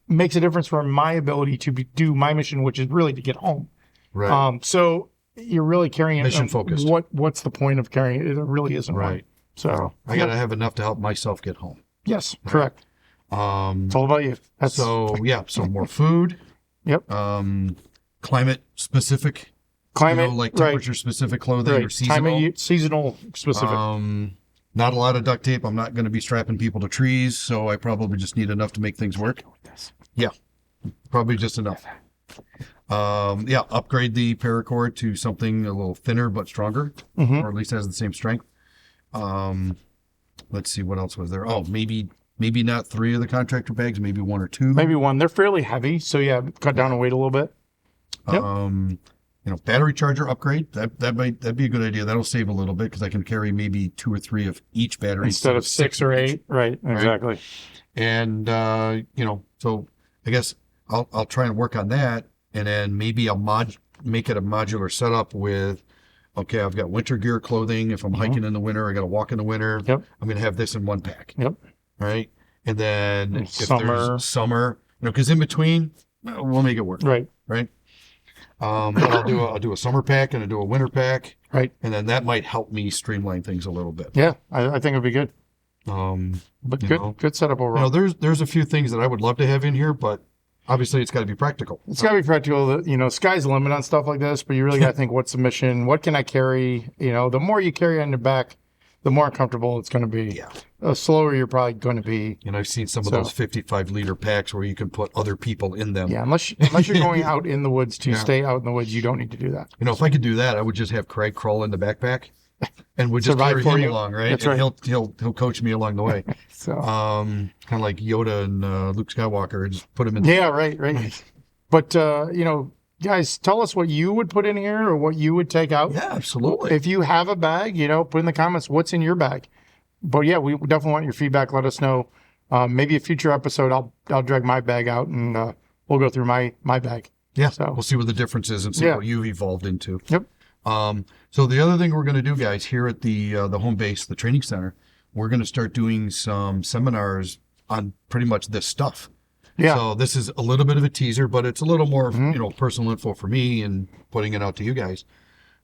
makes a difference for my ability to do my mission, which is really to get home. Right. So you're really carrying Mission focused. What's the point of carrying it? It really isn't. Right. So I got to have enough to help myself get home. yes, correct. It's all about you. So more food, Yep. climate specific, Climate, like right. temperature specific clothing or Right. seasonal. Time of year, seasonal specific. Not a lot of duct tape. I'm not going to be strapping people to trees, so I probably just need enough to make things work. Yeah, probably just enough. Upgrade the paracord to something a little thinner but stronger, or at least has the same strength. Let's see, what else was there? Oh, maybe not 3 of the contractor bags, maybe 1 or 2. Maybe 1. They're fairly heavy, so yeah, cut down on weight a little bit. Yep. Battery charger upgrade. That'd be a good idea. That'll save a little bit because I can carry maybe 2 or 3 of each battery Instead of 6 or 8. Right, exactly. And so I guess I'll try and work on that, and then maybe a make it a modular setup with, okay, I've got winter gear clothing. If I'm hiking in the winter, I got to walk in the winter. Yep. I'm going to have this in one pack. Yep. Right. And then if Summer. there's summer, because in between, we'll make it work. Right. Right. But I'll do a summer pack and I'll do a winter pack. Right. And then that might help me streamline things a little bit. Yeah, I think it'd be good. But good setup overall. There's a few things that I would love to have in here, but obviously it's got to be practical. It's got to be practical. Sky's the limit on stuff like this, but you really got to think, what's the mission? What can I carry? The more you carry on your back, the more uncomfortable it's going to be. Yeah. The slower you're probably going to be. I've seen some of those 55-liter packs where you can put other people in them. Yeah, unless you're going out in the woods to stay out in the woods, you don't need to do that. If I could do that, I would just have Craig crawl in the backpack and would just Survive carry him you. along, right? That's and right. He'll coach me along the way. So kind of like Yoda and Luke Skywalker, and just put him in. Yeah, right. But guys, tell us what you would put in here or what you would take out. Yeah, absolutely. If you have a bag, put in the comments what's in your bag. But yeah, we definitely want your feedback. Let us know. Maybe a future episode, I'll drag my bag out and we'll go through my bag. Yeah, So we'll see what the difference is and see what you've evolved into. Yep. So the other thing we're going to do, guys, here at the home base, the training center, we're going to start doing some seminars on pretty much this stuff. Yeah. So this is a little bit of a teaser, but it's a little more, personal info for me and putting it out to you guys.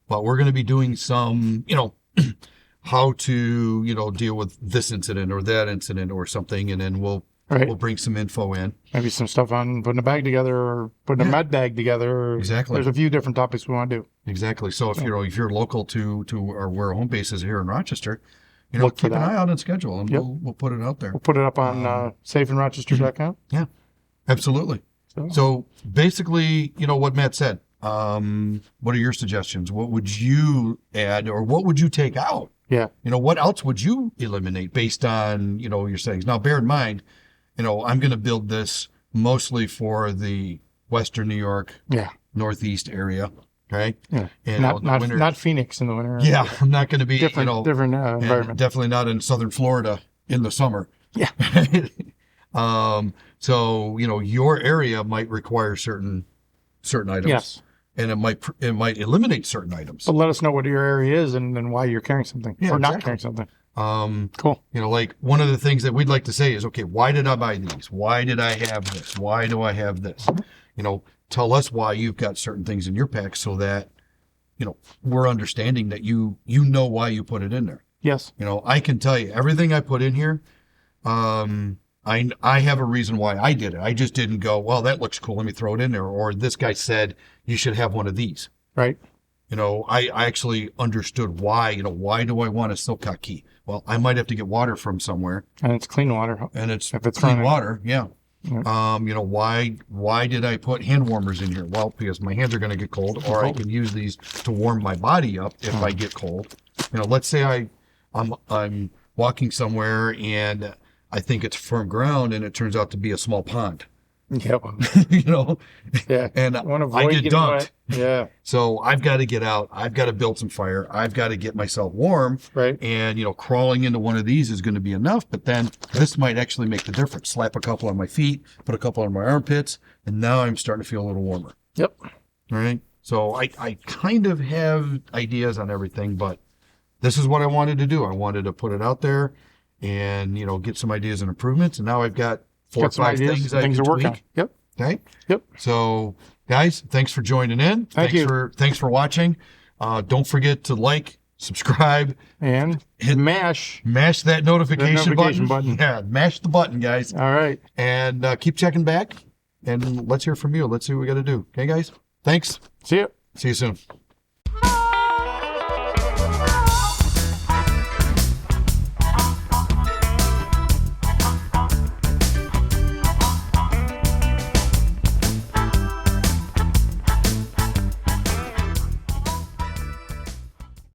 But we're going to be doing some, how to, deal with this incident or that incident or something, and then we'll bring some info in. Maybe some stuff on putting a bag together or putting a med bag together. Exactly. There's a few different topics we want to do. Exactly. So if you're local to our where our home base is here in Rochester, Look for keep an that. eye out on schedule, and Yep. we'll put it out there. We'll put it up on safeinrochester.com. Yeah, absolutely. So basically, what Matt said. What are your suggestions? What would you add, or what would you take out? Yeah. What else would you eliminate based on your settings? Now, bear in mind, I'm going to build this mostly for the Western New York, Northeast area. Okay. Yeah. And Not Phoenix in the winter. Yeah, I'm not going to be different and environment. definitely not in Southern Florida in the summer. Yeah. So your area might require certain items. Yes. And it might eliminate certain items. But let us know what your area is and why you're carrying something or not carrying something. Cool. Like one of the things that we'd like to say is, okay, why did I buy these? Why did I have this? Why do I have this? Tell us why you've got certain things in your pack so that, we're understanding that you know why you put it in there. Yes. I can tell you everything I put in here. I have a reason why I did it. I just didn't go, well, that looks cool, let me throw it in there. Or this guy said you should have one of these. Right. I actually understood why. Why do I want a silk key? Well, I might have to get water from somewhere. And it's clean water. And it's if it's clean running. water, yeah. Yeah. Why did I put hand warmers in here? Well, because my hands are going to get cold, or I can use these to warm my body up if I get cold. Let's say I'm walking somewhere and I think it's firm ground and it turns out to be a small pond. Yeah. Yeah. And I get dunked. Wet. Yeah. So I've got to get out. I've got to build some fire. I've got to get myself warm. Right. And, crawling into one of these is going to be enough. But then this might actually make the difference. Slap a couple on my feet, put a couple on my armpits, and now I'm starting to feel a little warmer. Yep. All right. So I kind of have ideas on everything, but this is what I wanted to do. I wanted to put it out there and, get some ideas and improvements. And now I've got 4 or 5 things I can to work tweak. on. Yep. Okay. Yep. So, guys, thanks for joining in. Thanks you. Thanks for watching. Don't forget to like, subscribe, and mash that notification button. Yeah, mash the button, guys. All right. And keep checking back. And let's hear from you. Let's see what we got to do. Okay, guys. Thanks. See you. See you soon.